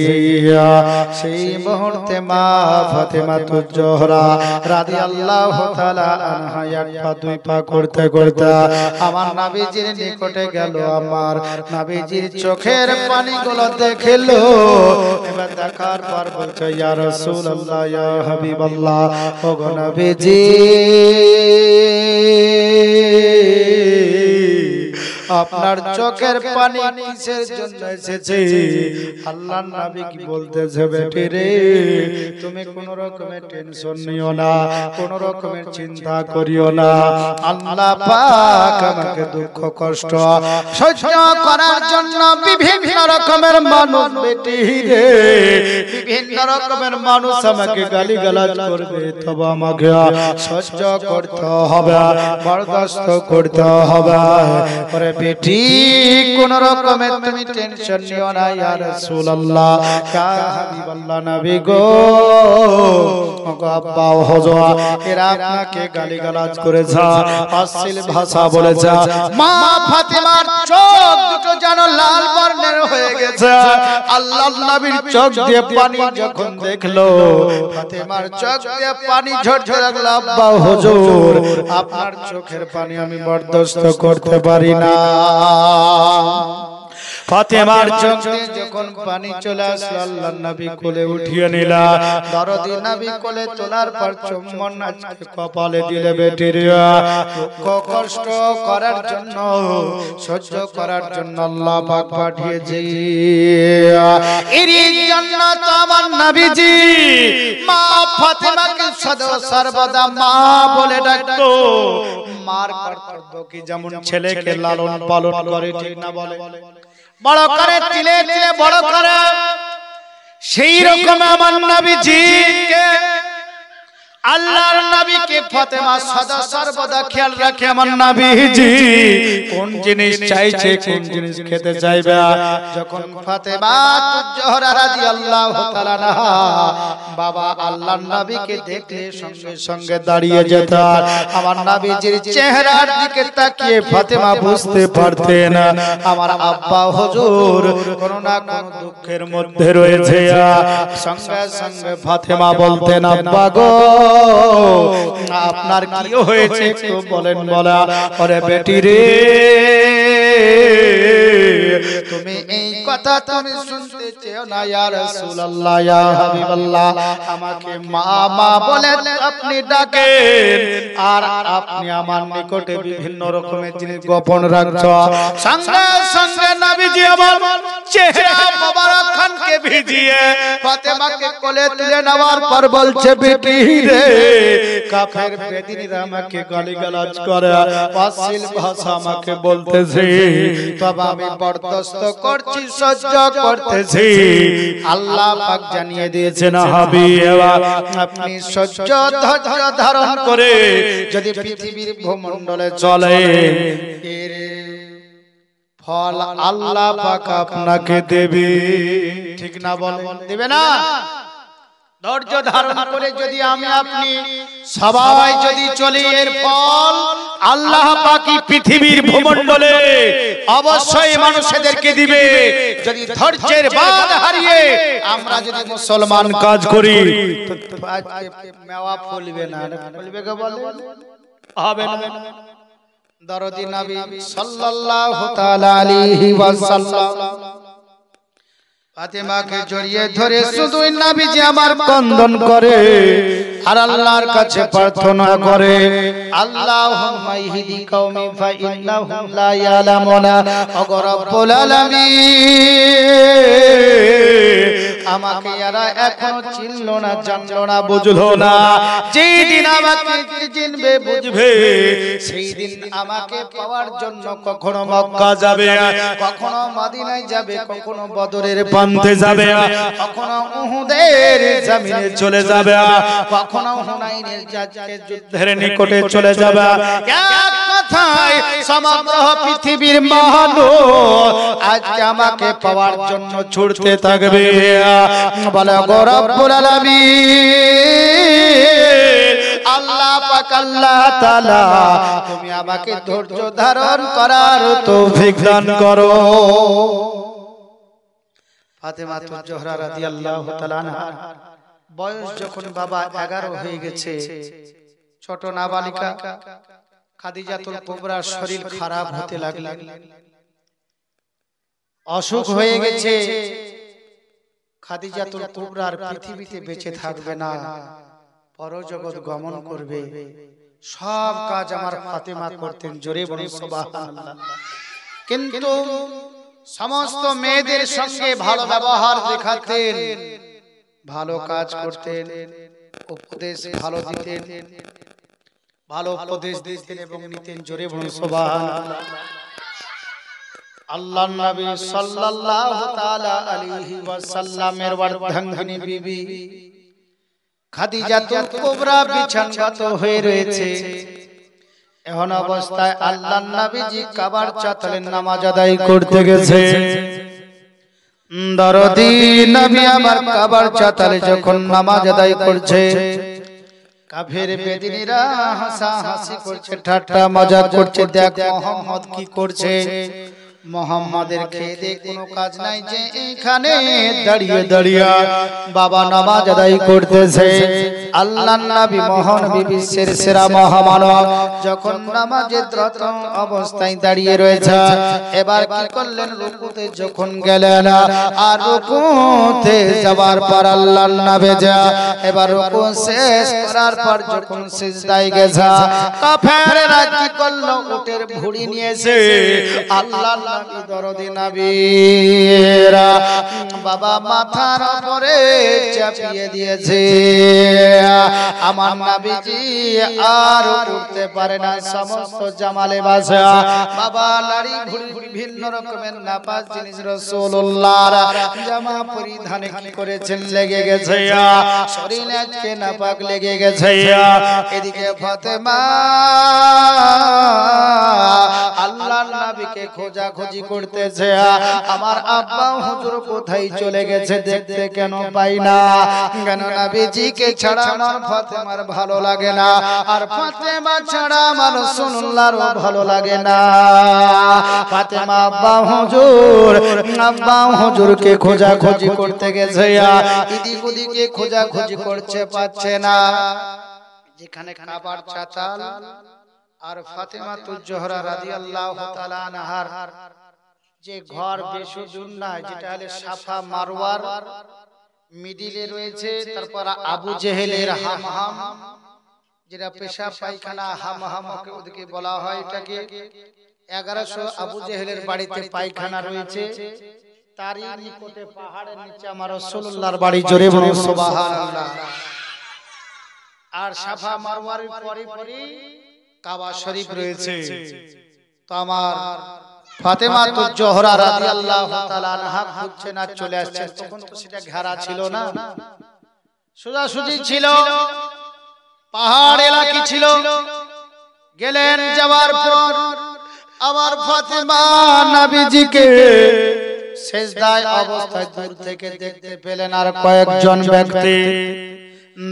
সেই মুহূর্তে মা ফাতেমা তুজ-জোহরা রাদিয়াল্লাহু তাআলা আনহা এক পা দুই পা করতে করতে আমার নবীজির নিকটে গেল, আমার নবীজির চোখের পানিগুলো দেখলো। এবার দেখার পর বলছে, ইয়া রাসূলুল্লাহ, ইয়া হাবিবাল্লাহ, ওগো নবীজি আপনার চোখের পানি কিসের জন্য এসেছে? আল্লাহর নবী কি বলতেছে, বেটি রে তুমি কোন রকমের টেনশন নিও না, কোন রকমের চিন্তা করিও না, আল্লাহ পাক আমাকে দুঃখ কষ্ট সহ্য করার জন্য বিভিন্ন রকমের মানুষ, বেটি রে বিভিন্ন রকমের মানুষ আমাকে গালিগালাজ করবে, তবে আমাকে সহ্য করতে হবে, বরদাস্ত করতে হবে। ওরে বেটি কোন রকমের তুমি টেনশন নিও না, ইয়া রাসূলুল্লাহ, ইয়া হাবিবাল্লাহ, নবী গো, ওগো আব্বা ও হুজুর এরা আপনাকে গালিগালাজ করেছে, অশ্লীল ভাষা বলেছে। মা ফাতেমার চোখ দুটো যেন লাল বর্ণের হয়ে গেছে। আল্লাহর নবীর চোখ দিয়ে পানি যখন দেখলো, ফাতেমার চোখ দিয়ে পানি ঝরতে লাগলো। আব্বা হুজুর আপনার চোখের পানি আমি বরদাস্ত করতে পারি না। ফাতেমার চোখে যখন পানি চলে আসলো, আল্লাহর নবী কোলে উঠিয়ে নিলা, দরদি নবী কোলে তোলার পর চুম্বন আজকে কপালে দিলে, বেটির দুঃখ কষ্ট করার জন্য সহ্য করার জন্য আল্লাহ পাক পাঠিয়েছে। এর জন্য তো আমার নবীজি মা ফাতেমাকে সদা সর্বদা মা বলে ডাকতো। মার কর্তব্য কি যেমন ছেলেকে লালন পালন করে, ঠিক না বলে, বড় করে তিলে তিলে বড় করে, সেই রকম আমার নবীজিকে আল্লাহর নবীকে ফাতেমা সদা সর্বদা খেয়াল রাখে। আমার নবীজি কোন জিনিস চাইছে, কোন জিনিস খেতে চাইবে, যখন ফাতেমা তুজ-জোহরা রাদিয়াল্লাহু তাআলা আনহা বাবা আল্লাহর নবীকে দেখলে সঙ্গে সঙ্গে দাঁড়িয়ে যেত। আমার নবীজির চেহারার দিকে তাকিয়ে ফাতেমা বুঝতে পারতেন আমার আব্বা হুজুর কোন না কোন দুঃখের মধ্যে রয়েছে। সঙ্গে সঙ্গে ফাতেমা বলতেন, আব্বা গো আপনার কি হয়েছে একটু বলেন। বলা, আরে বেটি রে তুমি এই কথা তুমি শুনতে চেও না, ইয়া রাসূলুল্লাহ, ইয়া হাবিবাল্লাহ, আমাকে মা মা বলে আপনি ডাকেন, আর আপনি আমার নিকটে বিভিন্ন রকমের জিনিস গোপন রাখছো। সঙ্গে সঙ্গে নবীজি আমার চেহারা মোবারক খানকে ভিজিয়ে ফাতেমাকে কোলে তুলে নেওয়ার পর বলছে, বেটি রে কাফের বেদিনীরা আমাকে গালিগালাজ করে, অশ্লীল ভাষা আমাকে বলতেছে, তবে আমি বরদাস্ত করছি, সহ্য করতেছি। আল্লাহ পাক জানিয়ে দিয়েছেন, হাবিব আপনি সহ্য ধৈর্য ধারণ করে যদি পৃথিবীর ভূমণ্ডলে চলে, এর ফল আল্লাহ পাক আপনাকে দেবে, ঠিক না বলে, দেবে না? ধৈর্য ধারণ করে যদি আমি আপনি সবাই যদি চলি, এর ফল আল্লাহ পাকই পৃথিবীর ভূমণ্ডলে অবশ্যই মানুষদেরকে দিবে। যদি ধৈর্যের বাঁধ হারিয়ে আমরা যদি মুসলমান কাজ করি, মেওয়া ফলবে না, ফলবে কে বলে, হবে না। দরদি নবী সাল্লাল্লাহু তাআলা আলাইহি ওয়াসাল্লাম ফাতেমাকে জড়িয়ে ধরে শুধুই নবীজি আমার কন্দন করে আর আল্লাহর কাছে প্রার্থনা করে, আল্লাহুম্মা ইহদি কওমি ফা ইন্নাহুম লা ইয়ালামুনা ওয়া রাব্বুল আলামিন, আমাকে এরা এখনো চিনলো না, জানলো না, বুঝলো না। যেই দিন আমাকে চিনবে বুঝবে সেই দিন আমাকে পাওয়ার জন্য কখনো মক্কা যাবে, কখনো মদিনায় যাবে, কখনো বদরের প্রান্তে যাবে, কখনো উহুদের জমিনে চলে যাবে, কখনো হুনাইনের যুদ্ধের নিকটে চলে যাবে। এক কথায় সমগ্র পৃথিবীর মানুষ আজকে আমাকে পাওয়ার জন্য ছুটতে থাকবে। বলে গো রব্বুল আলামিন, আল্লাহ পাক আল্লাহ তাআলা তুমি আমাকে ধৈর্য ধারণ করার তৌফিক দান করো। ফাতেমা জোহরা রাদিয়াল্লাহু তাআলা আনহা বয়স যখন বাবা 11 হয়ে গেছে, ছোট নাবালিকা খাদিজাতুল কুবরার শরীর খারাপ হতে লাগলো, অসুখ হয়ে গেছে। খাদিজাতুল কুবরার পৃথিবীতে বেঁচে থাকবে না, পরজগৎ গমন করবে। সব কাজ আমার ফাতেমা করতেন, জোরে বলুন সুবহানাল্লাহ। কিন্তু সমস্ত মেয়েদের সঙ্গে ভালো ব্যবহার দেখাতেন, ভালো কাজ করতেন, উপদেশ ভালো দিতেন, ভালো উপদেশ দিতেন এবং নিতেন, জোরে বলুন সুবহানাল্লাহ। আল্লাহর নবী সাল্লাল্লাহু তাআলা আলাইহি ওয়াসাল্লামের অর্ধাঙ্গিনী বিবি খাদিজাতুল কুবরা বিছানাগত হয়ে রয়েছে। এমন অবস্থায় আল্লাহর নবীজি কাবার চাতালে নামাজ আদায় করতে গেছে। দরদি নবী আমার কাবার চাতালে যখন নামাজ আদায় করছে, কাফের বেদিনীরা হাসাহাসি করছে, ঠাট্টা মজা করছে। দেখ মুহাম্মদ কি করছে, মুহাম্মাদের খেদে কোনো কাজ নাই যে এখানে দাঁড়িয়ে দাঁড়িয়ে বাবা নামাজ আদায় করতেছে। আল্লাহর নবী মহানবী বিশ্বের সেরা মহামানব যখন নামাজে রত অবস্থায় দাঁড়িয়ে রয়েছে, এবার কি করলেন, রুকুতে যখন গেলেন, আর রুকুতে যাওয়ার পর আল্লাহর নবী এবার রুকু শেষ করার পর যখন সিজদায় গেছে, কাফেররা কি করলো, উটের ভুঁড়ি নিয়েছে। আল্লাহর নবী দরদি নবীরা বাবা মাথার উপরে চাপিয়ে দিয়েছে। আমার নবীজি আর উঠতে পারে না, সমস্ত জামালে বাসা বাবা নারী ভুঁড়ি ভিন্ন রকমের নাপাক জিনিস রাসূলুল্লাহর জামা পরিধানে কি করেছেন, লেগে গেছে, শরীরে আজকে নাপাক লেগে গেছে। এদিকে ফাতেমা আল্লাহর নবীকে খোঁজাখুঁজি করতেছে, আমার আব্বা হুজুর কোথায় চলে গেছে, দেখতে কেন পাই না, কেন নবীজিকে ছাড়া আমার ফাতেমার ভালো লাগে না, আর ফাতেমা ছাড়া আমার রাসূলুল্লাহর ভালো লাগে না। ফাতেমা আব্বা হুজুরকে খোঁজাখুঁজি করতে গেছে, এদিক ওদিকে খোঁজাখুঁজি করছে, পাচ্ছে না। যেখানে কাবার চাতাল আর ফাতেমা জোহরা রাদিয়াল্লাহু তাআলা আনহার যে ঘর বেশি দূর না, যেটা হলো সাফা মারওয়ার মিডিলে রয়েছে, তারপর আবু জেহেলের হামহাম, যেটা পেশাব পায়খানা হামহামকে ওদিকে বলা হয়, এটাকে 1100 আবু জেহেলের বাড়িতে পায়খানা রয়েছে, তারই নিকটে পাহাড়ের নিচে আমার রাসূলুল্লাহর বাড়ি, জোরে বলুন সুবহানাল্লাহ। আর সাফা মারওয়ার পরে পরে কাবা শরীফ রয়েছে। তো আমার ফাতেমা জোহরা রাদিয়াল্লাহু তাআলা আনহা খুঁজছে না, চলে আসছে। তখন তো সেটা ঘেরা ছিল না, সোজাসুজি ছিল, পাহাড় এলাকা ছিল। গেলেন, যাওয়ার পর আমার ফাতেমা নবীজিকে সিজদায় অবস্থায় দূর থেকে দেখতে পেলেন, আর কয়েকজন ব্যক্তি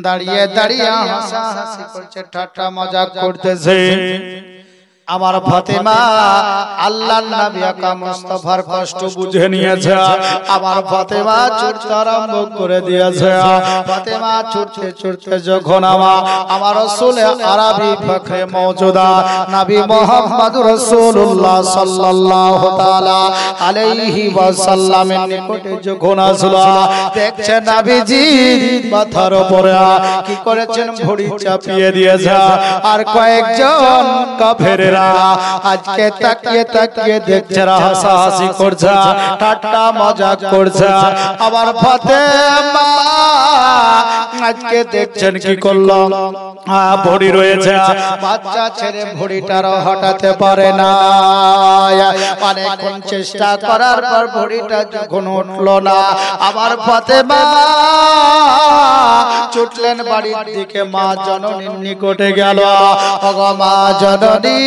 দাঁড়িয়ে দাঁড়িয়ে হাসাহাসি করছে, ঠাট্টা মজাক করতেছে। আমার ফাতেমা আল্লাহর নবী আকা মুস্তাফার কষ্ট বুঝে নিয়েছে। আমার ফাতেমা ছুটতে আরম্ভ করে দিয়েছে। ফাতেমা ছুটতে ছুটতে যখন আমার রাসূল আরবি ফখরে মওজুদা নবী মুহাম্মদুর রাসূলুল্লাহ সাল্লাল্লাহু তাআলা আলাইহি ওয়াসাল্লামের নিকটে যখন আসলো, দেখছে নবীজি মাথার উপরে কি করেছেন, ভড়ি চাপিয়ে দিয়েছে। আর কয়েকজন কাফেরেরা আজকে তাকিয়ে তাকিয়ে দেখছে, হাসাহাসি করছে, ঠাট্টা মজাক করছে। আবার ফাতেমা আজকে দেখছেন কি করলো, ভড়ি রয়েছে, বাচ্চা ছেড়ে ভড়িটারও হটাতে পারে না। অনেকক্ষণ চেষ্টা করার পর ভড়িটা যখন উঠলো না, আবার ফাতেমা ছুটলেন বাড়ির দিকে, মা জননীর নিকটে গেল। ওগো মা জননী,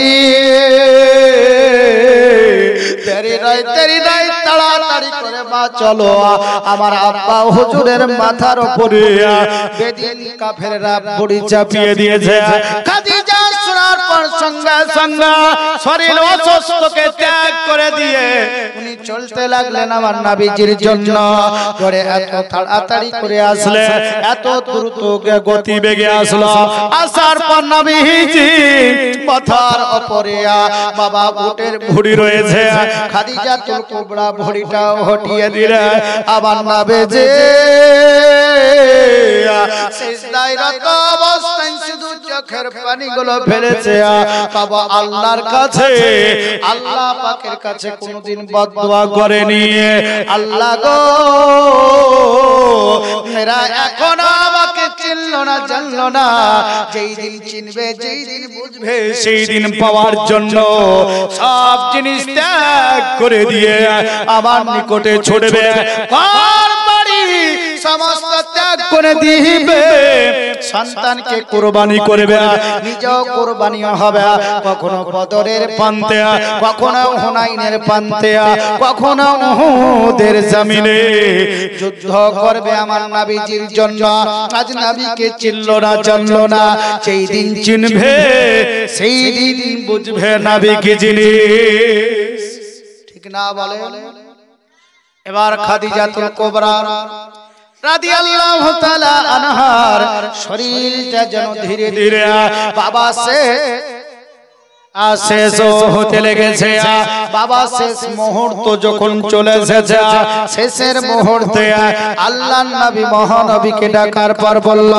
তেরি নাই তাড়াতাড়ি করে মা চলো, আমার আব্বা হুজুরের মাথার উপরে বেদিন কাফেররা বড়ি চাপিয়ে দিয়েছে। খাদিজা শোনার পর সঙ্গে সঙ্গে শরীর অসুস্থকে ত্যাগ করে দিয়ে উনি চলতে লাগলেন আমার নবীজির জন্য। করে এত তাড়াতাড়ি করে আসলে, এত দ্রুত গতি বেগে আসলো। আসার পর নবীজি মাথার উপরে বাবা উটের ভুঁড়ি রয়েছে, খাদিজাতুল কুবরা ভুঁড়িটাও হটিয়ে দিলে। আবার নবীজি সিজদায় রত অবস্থায় শুধু চোখের পানিগুলো ফেলেছে। বাবা আল্লাহর কাছে, আল্লাহ পাকের কাছে কোনদিন বদদুয়া করেনি। আল্লাহ গো, মেরা এখন আমাকে চিনলো না, জানলো না। যেই দিন চিনবে, যেই দিন বুঝবে, সেই দিন পাওয়ার জন্য সব জিনিস ত্যাগ করে দিয়ে আমার নিকটে ছুটবে। সমস্ত ত্যাগ করে দিবে, সন্তানকে কুরবানি করবে, নিজেও কুরবানি হবে। কখনো বদরের পান্তে, কখনো হুনাইনের পান্তে, কখনো উহুদের জমিনে যুদ্ধ করবে আমার নবীজির জন্য। আজ নবীকে চিনলো না, জানলো না। সেই দিন চিনবে, সেই দিন বুঝবে নবী কি জিনিস, ঠিক না বলে? এবার খাদিজাতুল কুবরা রাদিয়াল্লাহু তাআলা আনহার শরীরটা যেন ধীরে ধীরে বাবা শেষ হতে লেগেছে। বাবা শেষ মুহূর্ত যখন চলে এসেছে, শেষের মুহূর্তে আল্লাহর নবী মহানবীকে ডাকার পর বলল,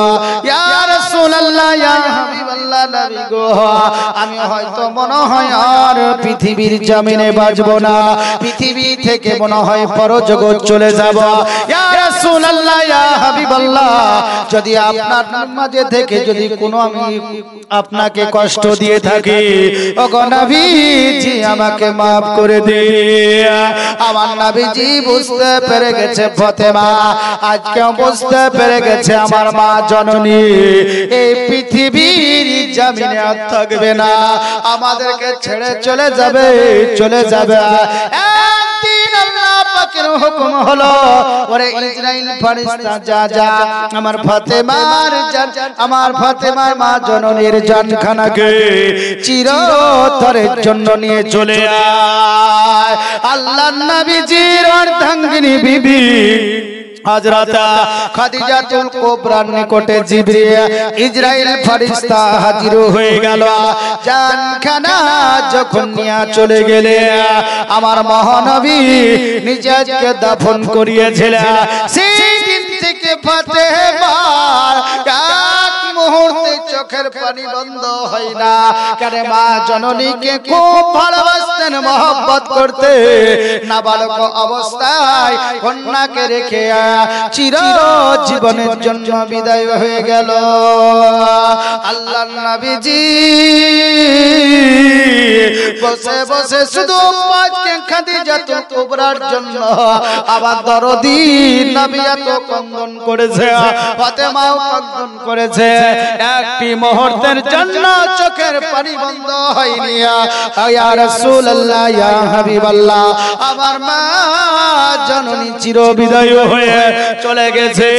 ইয়া রাসূলুল্লাহ, ইয়া হাবিবাল্লাহ, নবী গো, আমি হয়তো মনে হয় আর পৃথিবীর জমিনে বাঁচব না, পৃথিবী থেকে মনে হয় পরজগৎ চলে যাব। ইয়া রাসূলুল্লাহ, ইয়া হাবিবাল্লাহ, যদি আপনার মাঝে থেকে যদি কোনো আমি আপনাকে কষ্ট দিয়ে থাকি, ওগো নবীজি আমাকে maaf করে দিন। আমার নবীজি বুঝতে পেরে গেছে ফাতেমা আজকে বুঝতে পেরে গেছে আমার মা জননী এই পৃথিবীর জমিনে আর থাকবে না, আমাদেরকে ছেড়ে চলে যাবে। একদিন আল্লাহ পাকের হুকুম হলো, ওরে ইসরাইল ফেরেশতা যা যা আমার ফাতেমার মা জননীর জানখানাকে চিরতরের জন্য নিয়ে চলে আয়। আল্লাহর নবীজির অর্ধাঙ্গিনী বিবি হযরত খাদিজাতুল কুবরার নিকটে ইসরাইল ফেরেশতা হাজির হয়ে গেল। জানখানা যখন নিয়ে চলে গেলে আমার মহানবী নিজেকে দাফন করিয়েছিলেন। সেই দিন থেকে ফাতেমার এক মুহূর্তে চোখের পানি বন্ধ হয় না। কেন মা জননীকে খুব ভালোবাসতেন, মহব্বত করতে। নাবালক অবস্থায় কন্যাকে রেখে চির জীবনের জন্য বিদায় হয়ে গেল। আল্লাহর নবীজি বসে বসে শুধু পাঁচকে খাদিজাতুল কুবরার জন্য আবার দরদি নবী এত কন্দন করেছে, ফাতেমাও কন্দন করেছে। একটি মুহূর্তের জন্য চোখের পানি বন্ধ হয়নি। ইয়া রাসূলুল্লাহ, ইয়া হাবিবাল্লাহ, আমার মা জননী চির বিদায় হয়ে চলে গেছে।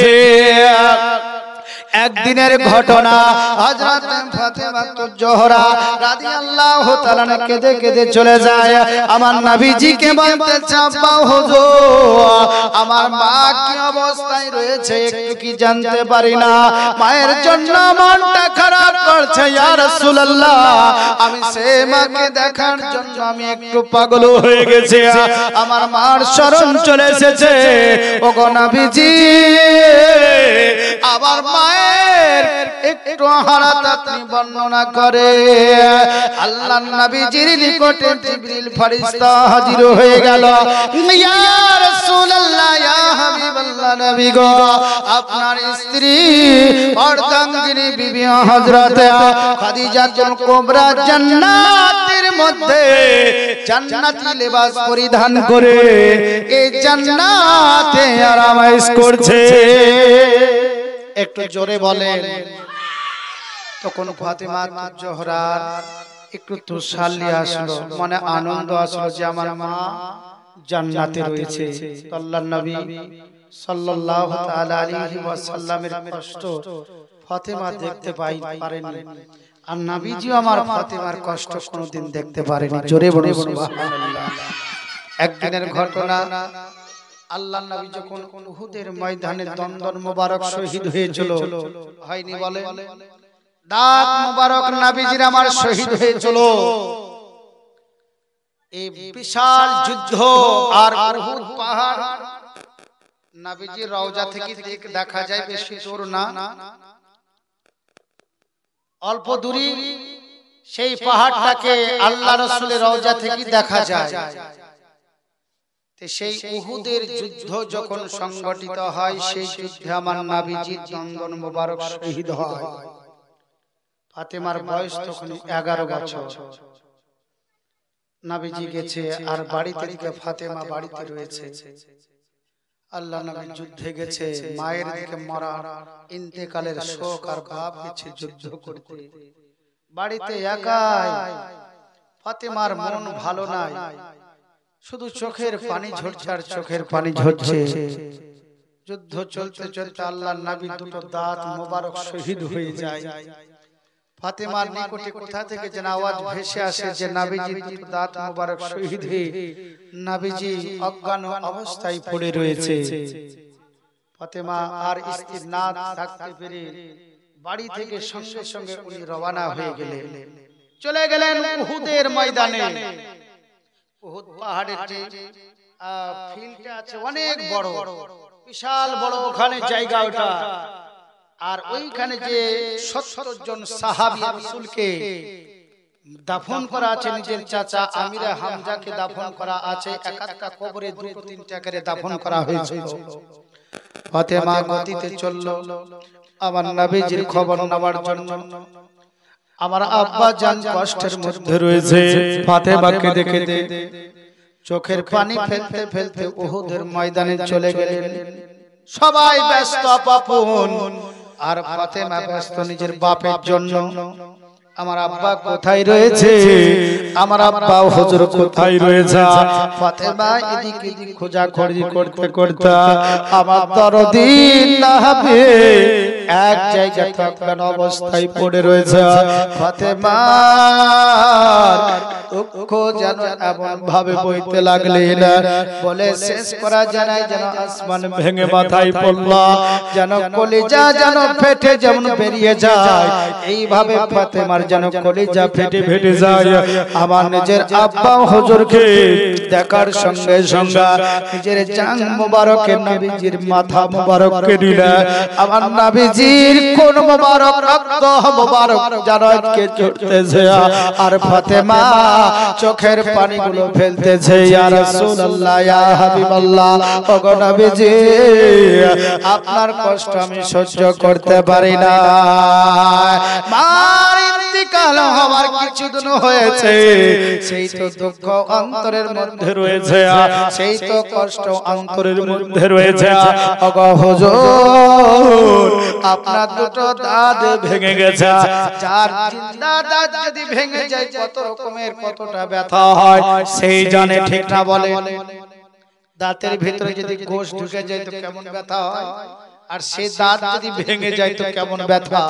একদিনের ঘটনা হযরত ফাতেমা জোহরা রাদিয়াল্লাহু তাআলা কেঁদে কেঁদে চলে যায় আমার নবীজিকে বলতে চাপা হুজুর আমার মা কি অবস্থায় রয়েছে একটু কি জানতে পারি না মায়ের জন্য মনটা খারাপ করছে ইয়া রাসূলুল্লাহ আমি সে মাকে দেখার জন্য আমি একটু পাগল হয়ে গেছি আমার মার শরণ চলে এসেছে ওগো নবীজি আবার মায়ের একটু হারাত আপনি বর্ণনা করে আল্লাহর নবীজির নিকটে জিবরিল ফেরেশতা হাজির হয়ে গেল ইয়া রাসূলুল্লাহ ইয়া হাবিবাল্লাহ নবী গো আপনার স্ত্রী অর্ধাঙ্গিনী বিবি হযরত খাদিজাতুল কুবরা জান্নাতের মধ্যে জান্নাতি লেবাস পরিধান করে এই জান্নাতে আরামাইশ করছে একটু জোরে বলেন তখন ফাতেমা জোহরার একটু তুষালি আসলো মানে আনন্দ আসলো যে আমার মা জান্নাতে রয়েছে আল্লাহর নবী সাল্লাল্লাহু তাআলা আলাইহি ওয়াসাল্লামের কষ্ট ফাতেমা দেখতে পারেনি আর নবীজি আমার ফাতেমার কষ্ট কোনোদিন দেখতে পারেনি জোরে বলে সুবহানাল্লাহ একদিনের ঘটনা আল্লাহর নবী যখন উহুদের ময়দানে দন্দন মোবারক শহীদ হয়েছিল হয়নি বলে দাঁত মোবারক নবীজির আমার শহীদ হয়েছিল এই বিশাল যুদ্ধ আর উহুদ পাহাড় নবীজির রওজা থেকে দেখা যায় বেশি দূর না অল্প দূরে সেই পাহাড়টাকে আল্লাহ রাসূলের রওজা থেকে দেখা যায় সেই উহুদের যুদ্ধ যখন সংগঠিত হয় সেই যুদ্ধে আমার নবীজি দন্দন মোবারক শহীদ হয় ফাতেমার বয়স তখন 11 বছর নবীজি গেছে আর বাড়িতে থেকে ফাতেমা বাড়িতে রয়েছে আল্লাহ নবী যুদ্ধে গেছে মায়ের দিকে মরা ইন্তেকালের শোক আর ভাব গেছে যুদ্ধ করতে বাড়িতে একাই ফাতেমার মন ভালো নাই শুধু চোখের পানি ঝরছে আর চোখের পানি ঝরছে যুদ্ধ চলতে চলতে আল্লাহর নবী দুটো দাঁত মোবারক শহীদ হয়ে যায় ফাতেমার নিকটে কোথা থেকে যেন আওয়াজ ভেসে আসে যে নবীজি দুটো দাঁত মোবারক শহীদ হয়ে নবীজি অজ্ঞান অবস্থায় পড়ে রয়েছে ফাতেমা আর স্ত্রীর না থাকতে পেরে বাড়ি থেকে সঙ্গে সঙ্গে উনি রওনা হয়ে গেলেন চলে গেলেন উহুদের ময়দানে উহুদ পাহাড়ের যে ফিল্ডটা আছে অনেক বড় বিশাল বড় ওখানে জায়গা ওটা আর ওইখানে যে 70 জন সাহাবী রাসূলকে দাফন করা আছে নিজের চাচা আমিরে হামজাকে দাফন করা আছে এক একটা কবরে দুটো তিনটা করে দাফন করা হয়েছে ফাতেমা গতিতে চলল আমার নবীজির খবর নেওয়ার জন্য আমার আব্বা জান কষ্টের মধ্যে রয়েছে ফাতেমাকে দেখে চোখের পানি ফেলতে ফেলতে উহুদের ময়দানে চলে গেলেন সবাই ব্যস্ত আপন আর ফাতেমা ব্যস্ত নিজের বাপের জন্য আমার আব্বা কোথায় রয়েছে আমার আব্বা হুজুর কোথায় রয়েছে ফাতেমা এদিক ওদিক খোঁজাখুঁজি করতে করতে আমার দরদি নাহাবে এক জায়গায় অজ্ঞান অবস্থায় পড়ে রয়েছে ফাতেমা দুঃখ যেন এমন ভাবে বইতে লাগলেন বলে শেষ করা জানাই যেন আসমান ভেঙে মাথায় পড়ল যেন কলিজা যেন ফেটে যেমন বেরিয়ে যায় এইভাবে ফাতেমার যেন কলিজা ফেটে ফেটে যায় আমার নিজের আব্বা হুজুরকে দেখার সঙ্গে সঙ্গে নিজের জান মোবারকের নবীজির মাথা মোবারককে নিলেন আমার নবীজির কোন মোবারক রক্ত মোবারক জানাতকে ঝরতেছে আর ফাতেমা চোখের পানিগুলো ফেলতেছে ইয়া রাসূলুল্লাহ ইয়া হাবিবাল্লাহ ওগো নবীজি আপনার কষ্ট আমি সহ্য করতে পারি না মার ইন্তিকাল হওয়ার কিছুদিন হয়েছে সেই তো দুঃখ অন্তরের মধ্যে রয়েছে সেই তো কষ্ট অন্তরের মধ্যে রয়েছে ওগো হুজুর আপনার দুটো দাঁত ভেঙে গেছে চার জিন্দা দাঁত যদি ভেঙে যায় কত রকমের কতটা ব্যথা হয় সেই জানে ঠিক না বলে দাঁতের ভিতরে যদি গোশ ঢুকে যায় তো কেমন ব্যথা হয় আর সেই দাঁত যদি ভেঙে যায় তো কেমন ব্যথা।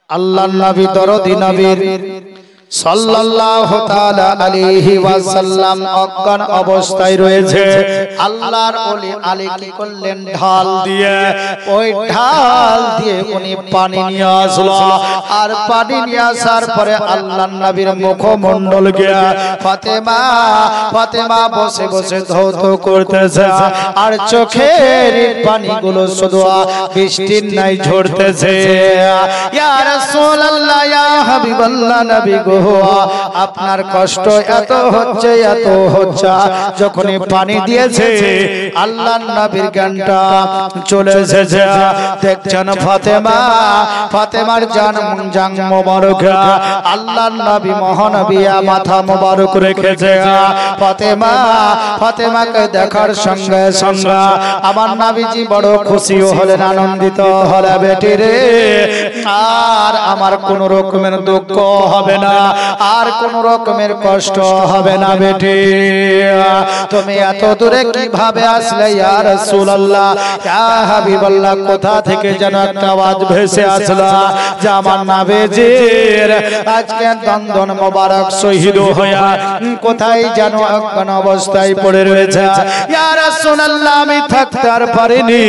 আল্লাহর নবী দরদি নবীর সাল্লাল্লাহু তাআলা আলাইহি ওয়াসাল্লাম অজ্ঞান অবস্থায় রয়েছে। আল্লাহর ওলি আলী কি করলেন, ঢাল দিয়ে, ওই ঢাল দিয়ে উনি পানি নিয়ে আসলো। আর পানি নিয়ে আসার পরে আল্লাহর নবীর মুখমণ্ডলকে ফাতেমা ফাতেমা বসে বসে ধৌত করতেছে, আর চোখের পানিগুলো শুধু বৃষ্টির নাই ঝরতেছে। ইয়া রাসূলুল্লাহ, ইয়া হাবিবাল্লাহ, নবী গো, আপনার কষ্ট এত হচ্ছে এত হচ্ছে। যখনই পানি দিয়েছে আল্লাহর নবীর জ্ঞানটা চলে এসেছে। দেখছেন ফাতেমা, ফাতেমার জান মোবারক আল্লাহর নবী মহানবিয়া মাথা মোবারক রেখেছে। ফাতেমা ফাতেমাকে দেখার সঙ্গে সঙ্গে আমার নবীজি বড় খুশি হলেন, আনন্দিত হলেন। বেটি রে, আর আমার কোন রকমের দুঃখ হবে না, আর কোন রকমের কষ্ট হবে না। বেটি, তুমি এত দূরে কিভাবে আসলে? ইয়া রাসূলুল্লাহ, ইয়া হাবিবাল্লাহ, কোথা থেকে যেন একটা আওয়াজ ভেসে আসলো যে আমার নবীজির আজকে দন্দন মোবারক শহীদ হয়ে কোথায় যেন অজ্ঞান অবস্থায় পড়ে রয়েছে। ইয়া রাসূলুল্লাহ, আমি থাকতে আর পারিনি,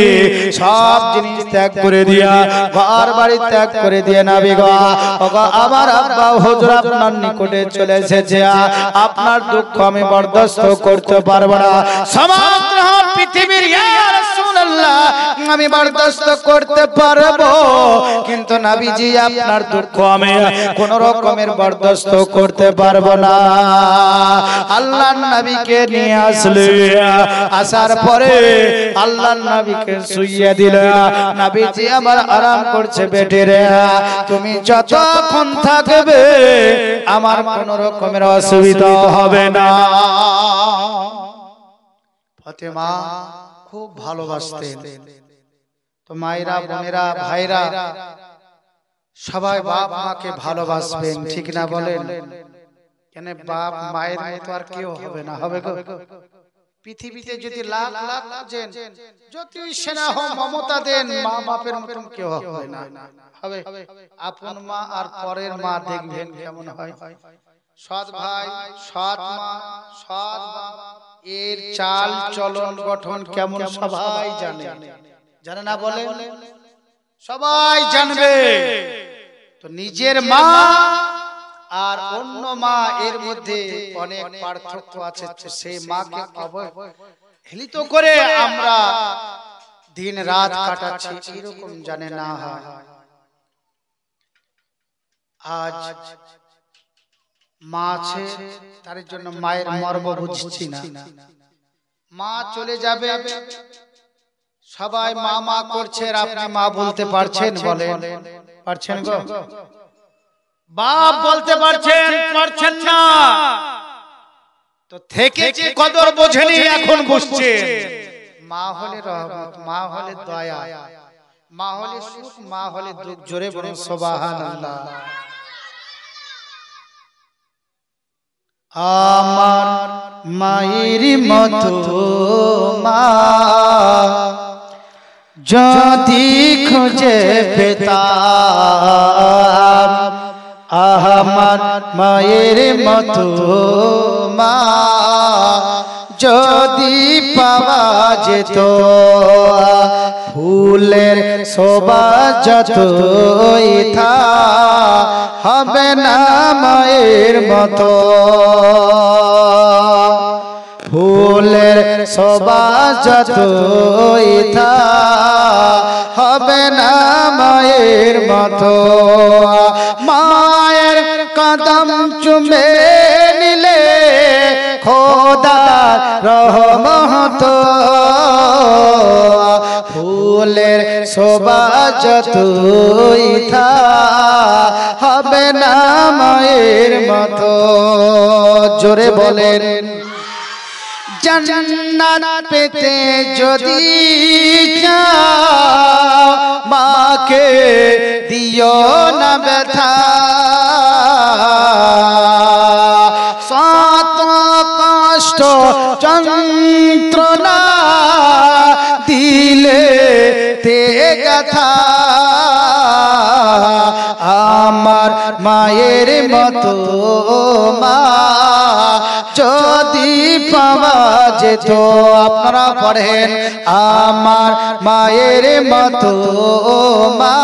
সব জিনিস ত্যাগ করে দিয়া, ঘর বাড়ি ত্যাগ করে দিয়ে নবী গো, আমার আব্বা হুজুর আপনার নিকটে চলে এসেছে। আপনার দুঃখ আমি বরদাস্ত করতে পারবো না, সমগ্র পৃথিবীর ইয়া রাসূলুল্লাহ আমি বরদাস্ত করতে পারবো, কিন্তু নবীজি আপনার দুঃখ আমি কোন রকমের বরদাস্ত করতে পারবো না। আল্লাহর নবীকে নিয়ে আসলে, আসার পরে আল্লাহর নবীকে শুইয়ে দিলে, নবীজি আমার আরাম করছে। বেটি রে, তুমি যতক্ষণ থাকবে আমার কোন রকমের অসুবিধা হবে না। ফাতেমা খুব ভালোবাসতেন। তো মায়েরা, বোনেরা, ভাইরা, সবাই বাপ মাকে ভালোবাসবেন, ঠিক না বলেন? কেন বাপ মায়ের মতো আর কেউ হবে না, হবে গো? পৃথিবীতে যদি লাখ লাখ যতই স্নেহ মমতা দেন, মা বাপের মতন কেউ হবে না। হবে আপন মা আর পরের মা, দেখবেন কেমন হয়। সৎ ভাই, সৎ মা, সৎ বাপ, এর চাল চলন গঠন কেমন সবাই জানে, জানে না বলে? সবাই জানবে। তো নিজের মা আর অন্য মা এর মধ্যে অনেক পার্থক্য আছে। সেই মাকে অবহেলিত করে আমরা দিন রাত কাটাচ্ছি, এরকম জানে না হয়। আজ মা আছে, তার জন্য মায়ের মর্ম বুঝছি না। মা চলে যাবে, সবাই মা মা করছে, আর আপনি মা বলতে পারছেন? বলেন, পারছেন গো? বাপ বলতে পারছেন? পারছেন না। তো থেকে যে কদর বোঝেনি, এখন বুঝছে। মা হলে রহমত, মা হলে দয়া, মা হলে সুখ, মা হলে দুঃখ। জোরে বলুন সুবহানাল্লাহ। আমার মায়ের মতো মা যদি খুঁজে পেতাম, আমার মায়ের মতো মা যদি পাওয়া যেত, ফুলের শোভা যতই থা হবে না মায়ের মতো, ফুলের শোভা যতই থা হবে না মায়ের মতো। মায়ের কদম চুমে নিলে খোদার রহমত, ফুলের শোভা যতই থা হবে না মায়ের মতো। জোরে বলেন। জান্নাত পেতে যদি চাও, মাকে দিও না ব্যথা, শত কষ্ট যন্ত্রণা দিলে তে মায়ের মতো মা যদি পাওয়া যেত। আপনারা পড়েন আমার মায়ের মতো মা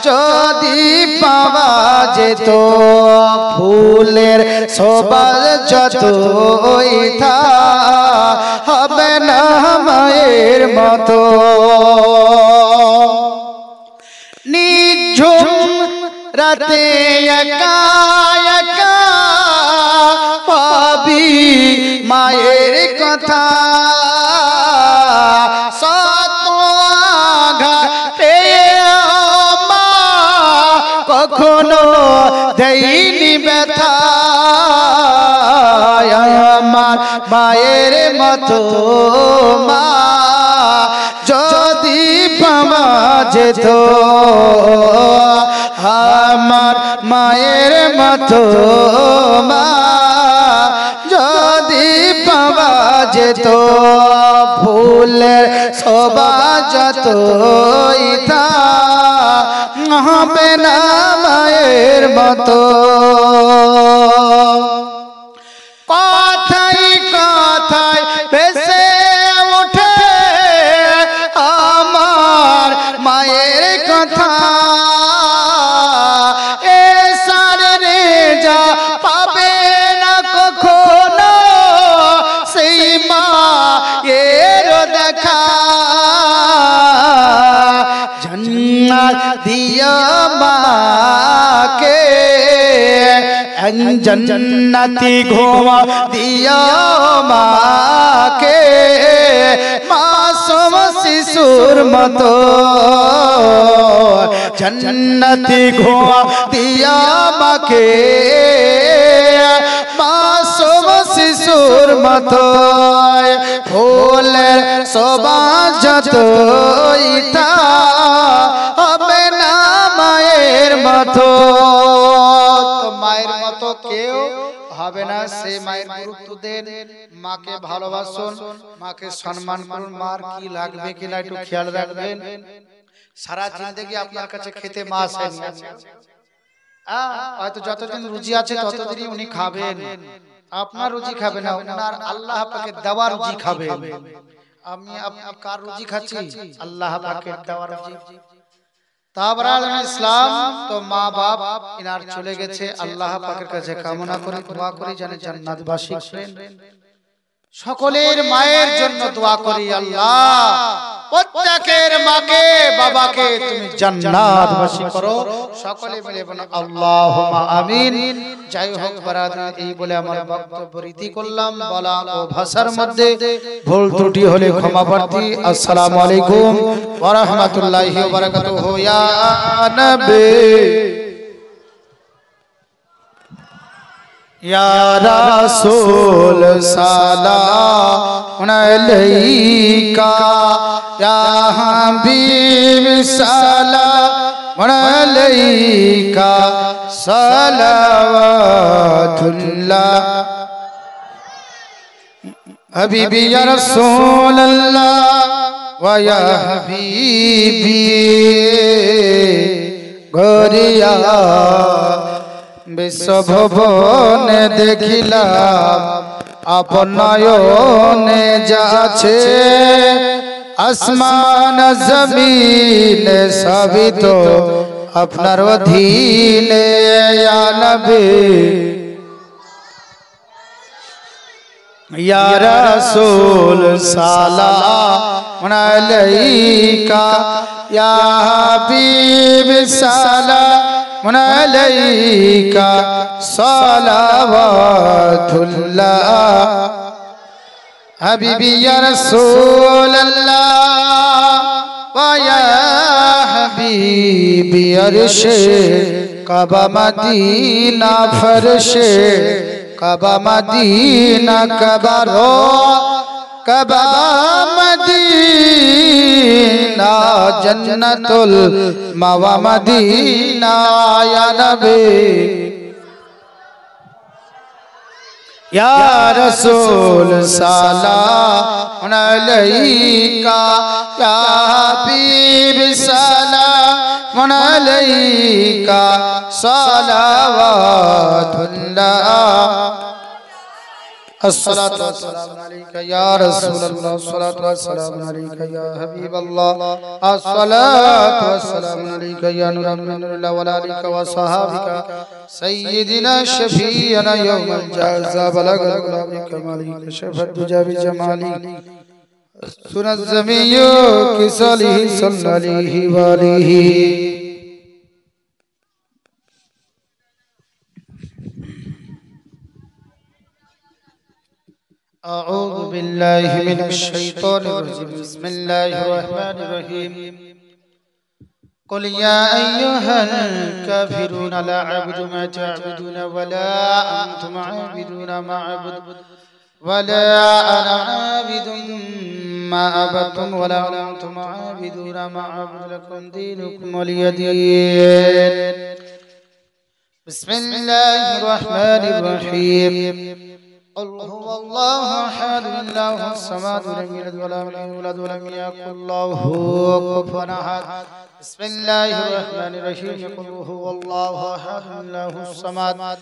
যদি পাওয়া যেত। ফুলের শোভা যতই থাক হবে না মায়ের মতো। নিঝুম রাতে একা একা ভাবি মায়ের কথা, শত আঘাতে মা কখনো দেয়নি ব্যথা। আমার মায়ের মতো মা যদি পাওয়া যেত। আমার মায়ের মতো মা যদি পাওয়া যেত। ফুলের শোভা যতই থাক হবে না মায়ের মতো। কথায় কথায় ভেসে ওঠে আমার মায়ের কথা, এ সারে যা পাবে না কখনো সেই মায়ের দেখা। জান্নাত দিও মাকে, জন্নতি ঘুমা দিও মাকে, মাসুম শিশুর মতো। জন্নতি ঘুমা দিও মাকে, মাসুম শিশুর মতো। ফুলের শোভা যতই থাক হবে না মায়ের মতো। মায়ের মতো কেউ হবে না। সে মায়ের গুরুত্ব দেন, মাকে ভালোবাসুন, মাকে সম্মান করুন। মার কি লাগবে কিনা একটু খেয়াল রাখবেন। সারা জিন্দেগি আপনার কাছে খেতে মা আসেন, হয়তো যতদিন রুজি আছে ততদিনই উনি খাবেন। আপনার রুজি খাবে না, ওনার আল্লাহ পাকের দেওয়া রুজি খাবেন। আমি আপনি কার রুজি খাচ্ছি? আল্লাহ পাকের দেওয়া রুজি। ইসলাম তো মা বাপ ইনার চলে গেছে, আল্লাহ পাকের কাছে কামনা করে দোয়া করি যেন জান্নাতবাসী করেন। সকলের মায়ের জন্য দোয়া করি, আল্লাহ প্রত্যেকের মাকে বাবাকে তুমি জান্নাতবাসী করো। সকলে মিলে বলো আল্লাহুম্মা আমিন। যাই হোক বারাদার, এই বলে আমার বক্তব্য রীতি করলাম। বলা ও ভাষার মধ্যে ভুল ত্রুটি হলে ক্ষমা প্রার্থী। আসসালামু আলাইকুম ওয়া রাহমাতুল্লাহি ওয়া বারাকাতুহু। ইয়া নবী या रसूल सलाम अलैका, या हबीब सलाम अलैका, सलावतुल्लाह हबीबी या रसूल अल्लाह व या हबीबी गोरिया। বিশ্বভুবনে দেখিলাম আপন নয়নে যাচ্ছে, আসমান জমিন সবই তো আপনার অধীনে। ইয়া নবী ইয়া রাসূল সালাম আলাইকা, ইয়া হাবিব সালাম আলাইকা, সালাওয়াতুল্লাহ হাবিবি ইয়া রাসূলুল্লাহ ওয়া ইয়া হাবিবি আরশে কাবা মদিনা ফরশে কাবা মদিনা কাবা রো কাবা মদিনা জন্নতুল মাওয়া মদিনা। ইয়া নবী ইয়া রাসূল সালাম আলাইকা, ইয়া হাবিব সালাম عليك صلوات الله الصلاة والسلام عليك يا رسول الله الصلاة والسلام عليك يا حبيب الله الصلاة والسلام عليك يا نور من نور الله وعليك وصحابك سيدنا شفيعنا يوم الجزاء بلغ الغلام كمالك شفت بجاب جمالك سنزمي كساله صلى عليه وآله أعوذ بالله من الشيطان الرجيم بسم الله الرحمن الرحيم قل يا أيها الكافرون لا أعبد ما تعبدون ولا أنتم عابدون ما أعبد ولا أنا عابد ما عبدتم ولا أنتم عابدون ما أعبد لكم دينكم ولي دين بسم الله الرحمن الرحيم قل هو الله أحد الله الصمد لم يلد ولم يولد ولم يكن له كفوا أحد بسم الله الرحمن الرحيم قل هو الله أحد الله الصمد لم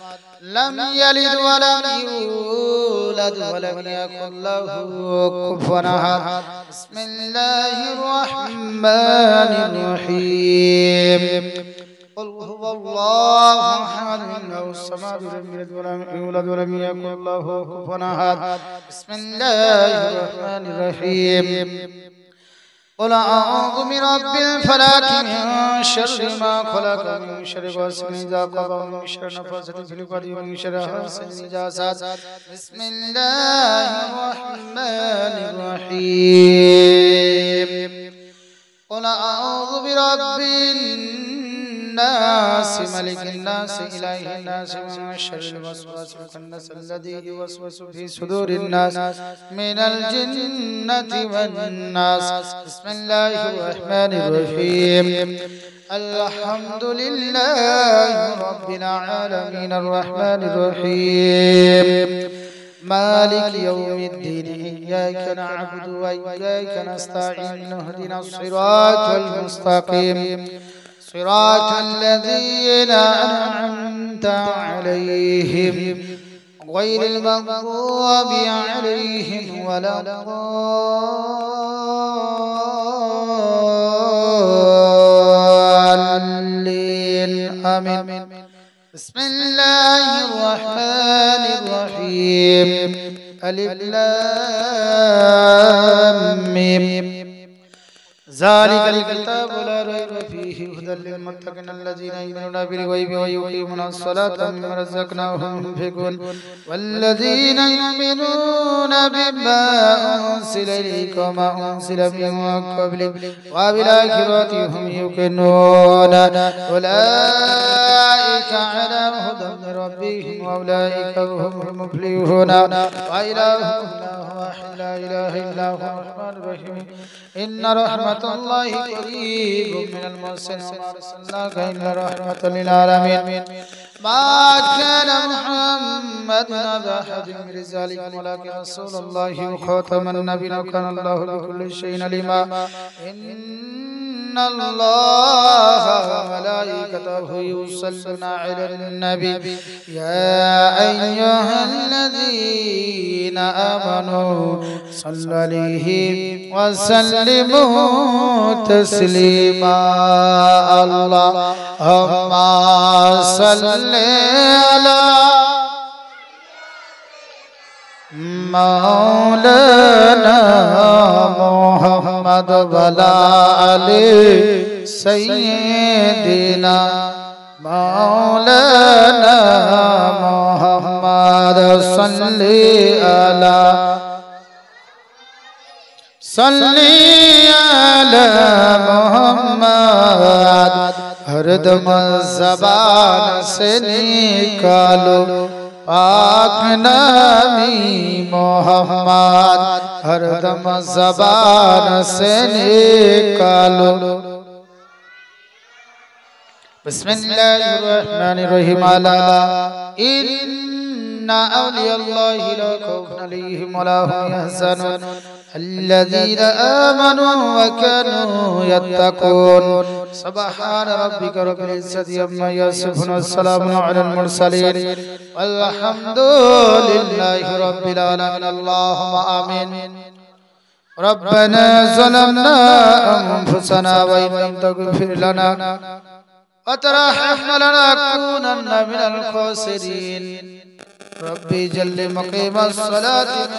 يلد ولم يولد ولم يكن له كفوا أحد بسم الله الرحمن الرحيم قل هو الله أحد الله الصمد لم يلد ولم يولد ولم يكن له كفوا أحد بسم الله الرحمن الرحيم قل أعوذ برب الفلق من شر ما خلق من شر غاسق إذا وقب من شر نفاثات في العقد ومن شر حاسد إذا حسد بسم الله الرحمن الرحيم قل أعوذ برب الناس ملك الناس إله الناس من شر الوسواس الخناس الذي يوسوس في صدور الناس من الجنة والناس بسم الله الرحمن الرحيم الحمد لله رب العالمين الرحمن الرحيم مالك يوم الدين إياك نعبد وإياك نستعين اهدنا الصراط المستقيم صراط الذين أنعمت عليهم غير المغضوب عليهم ولا الضالين آمين بسم الله الرحمن الرحيم ألف لام ميم ذلك الكتاب لا ريب فيه هدى للمتقين الذين يؤمنون بالغيب ويقيمون الصلاة مما رزقناهم ينفقون والذين يؤمنون بما أنزل إليك وما أنزل من قبلك وبالآخرة هم يوقنون أولئك على هدى من ربهم وأولئك هم المفلحون وإلهكم الله واحد لا إله إلا هو الرحمن الرحيم إن رحمة الله قريب من المحسنين وما أرسلناك إلا رحمة للعالمين ما كان محمد أبا أحد من رجالكم ولكن رسول الله وخاتم النبيين وكان الله بكل شيء عليما إن الله وملائكته يصلون على النبي يا أيها الذين آمنوا صلوا عليه وسلموا تسليما اللهم صل على مولانا محمد وعلى آل سيدنا مولانا محمد صل على محمد हरदम ज़बान से निकालो पाक नामी मोहम्मद हरदम ज़बान से निकालो बिस्मिल्लाहिर्रहमानिर्रहीम अला इन्ना औलियाल्लाहि ला खौफुन अलैहिम वला हुम यहज़नून الذين آمنوا وكانوا يتقون سبحان ربك رب العزة عما يصفون والسلام على المرسلين والحمد لله رب العالمين اللهم آمين ربنا ظلمنا أنفسنا وإن لم تغفر لنا وترحمنا لنكونن من الخاسرين ربي جل مقيم الصلاة من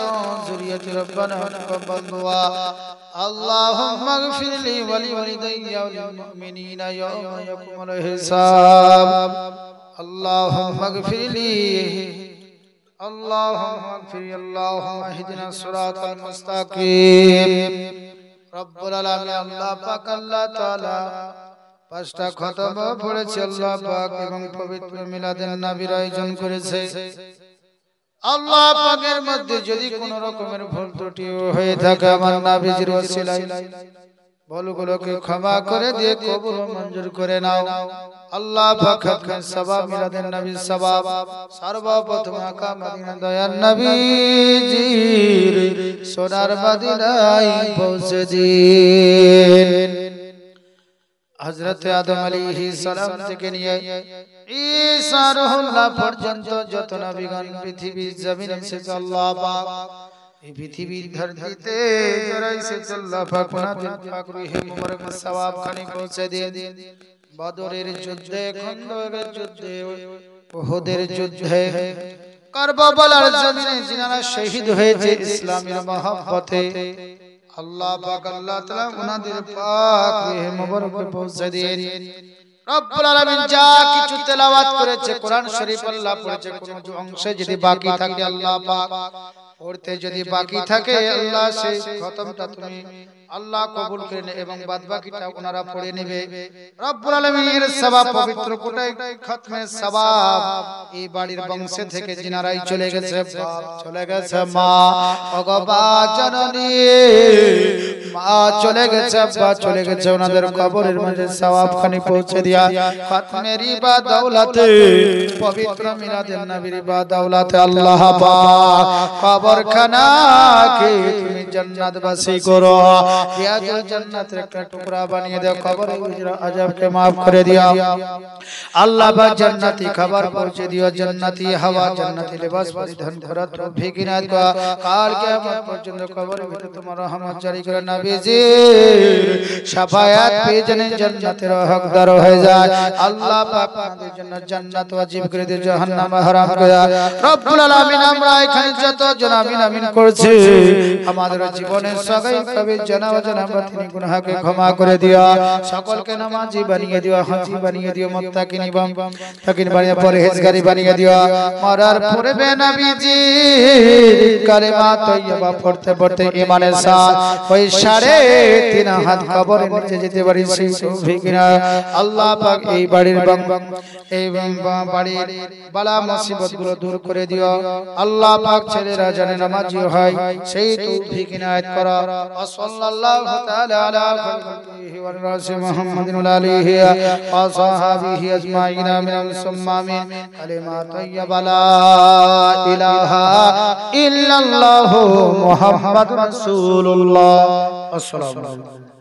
ذرية ربنا تقبل دعاء اللهم اغفر لي ولوالدي وللمؤمنين يوم يقوم الحساب اللهم اغفر لي اللهم اغفر لي اللهم اهدنا الصراط المستقيم رب العالمين الله পাক আল্লাহ তাআলা পাঁচটা খতম পড়েছে আল্লাহ পাক এবং পবিত্র মিলাদুন নবীর আয়োজন করেছে আল্লাহ পাকের মধ্যে যদি কোনো রকমের ভুল ত্রুটি হয়ে থাকে আমার নবীর ওসিলায় ভুলগুলোকে ক্ষমা করে দিয়ে কবুল ও মঞ্জুর করে নাও আল্লাহ পাক আপনার সওয়াব মিলাদুন নবীর সওয়াব সর্বপ্রথম আকা মদিনা দয়ার নবীজির সোনার মদিনায় পৌঁছে দিন হযরত আদম আলাইহিস সালাম থেকে নিয়ে ঈসা রুহুল্লাহ পর্যন্ত যত নবীগণ পৃথিবীর জমিনে এসেছে আল্লাহ পাক এই পৃথিবীর ধরতিতে যারা এসেছে আল্লাহ পাক ওনাদের পাক রূহে মুবারকের সওয়াব খানি পৌঁছে দিন বদরের যুদ্ধে খন্দকের যুদ্ধে উহুদের যুদ্ধে কারবালার জমিনে যিনারা শহীদ হয়েছে ইসলামের মহব্বতে আল্লাহ পাক আল্লাহ তাআলা উনাদের পাক রূহে মুবারকে পৌঁছে দিন রব্বুল আলামিন যা কিছু তেলাওয়াত করেছে কোরআন শরীফ আল্লাহ পড়েছে কোন অংশে যদি বাকি থাকে আল্লাহ পাক পড়তে যদি বাকি থাকে আল্লাহ সেই খতমটা তুমি আল্লাহ কবুল করে নেবে এবং বাদবাকিটা ওনারা পড়ে নেবে রব্বুল আলামিনের সওয়াব পবিত্র কোটায় খতমের সওয়াব এই বাড়ির বংশ থেকে যিনারাই চলে গেছে বাপ চলে গেছে মা ওগো জননী মা চলে গেছে আব্বা চলে গেছে ওনাদের কবরের মাঝে সওয়াব খানি পৌঁছে দিয়া খতমের ইবাদতে পবিত্র মিলাদুন নবীর ইবাদতে আল্লাহ পাক কবরখানাকে তুমি জান্নাতবাসী করো রিয়াজুল জান্নাতের একটা টুকরা বানিয়ে দাও কবরের উজরা আযাবকে maaf করে দিও আল্লাহ পাক জান্নাতি খাবার পৌঁছে দিও জান্নাতি হাওয়া জান্নাতি লিবাস পরিধান করার তৌফিক ইনায়াত করো কাল কিয়ামত পর্যন্ত কবরের ভিতরে তোমার রহমত জারি করে নবীজির শাফায়াত পেয়ে যেন জান্নাতের হকদার হয়ে যায় আল্লাহ পাক আমাদের জন্য জান্নাত ওয়াজিব করে দিয়ে জাহান্নাম হারাম করে দেয় রব্বুল আলামিন আমরা এখানে যত জন আমিন আমিন করছি আমাদের জীবনের সগাই কবি জানা অজানা বাতিনি গুনাহকে ক্ষমা করে দিও সকলকে নামাজি বানিয়ে দিও হাজি বানিয়ে দিও মুত্তাকিন এবং তাকিন বানিয়ে পরহেজগারি বানিয়ে দিও মরার পরে বে নবীজির কালেমা তৈয়বা পড়তে পড়তে ঈমানের সাথ ওই 3.5 হাত কবরের নিচে যেতে পারি সেই তৌফিক না আল্লাহ পাক এই বাড়ির এই বাড়ির বালা মুসিবত গুলো দূর করে দিও আল্লাহ পাক ছেলেরা জানে নামাজি হয় সেই তৌফিক ইনায়াত করো সাল্লাল্লাহু তাআলা আলা খালিহি ওয়া রাসূল মুহাম্মাদিন ওয়া আলিহি ওয়া সাহাবিহি আজমাইন আমিন সুম্মা আমিন কালিমা তাইয়্যিবা লা ইলাহা ইল্লাল্লাহু মুহাম্মাদুর রাসূলুল্লাহ আসসালামু আলাইকুম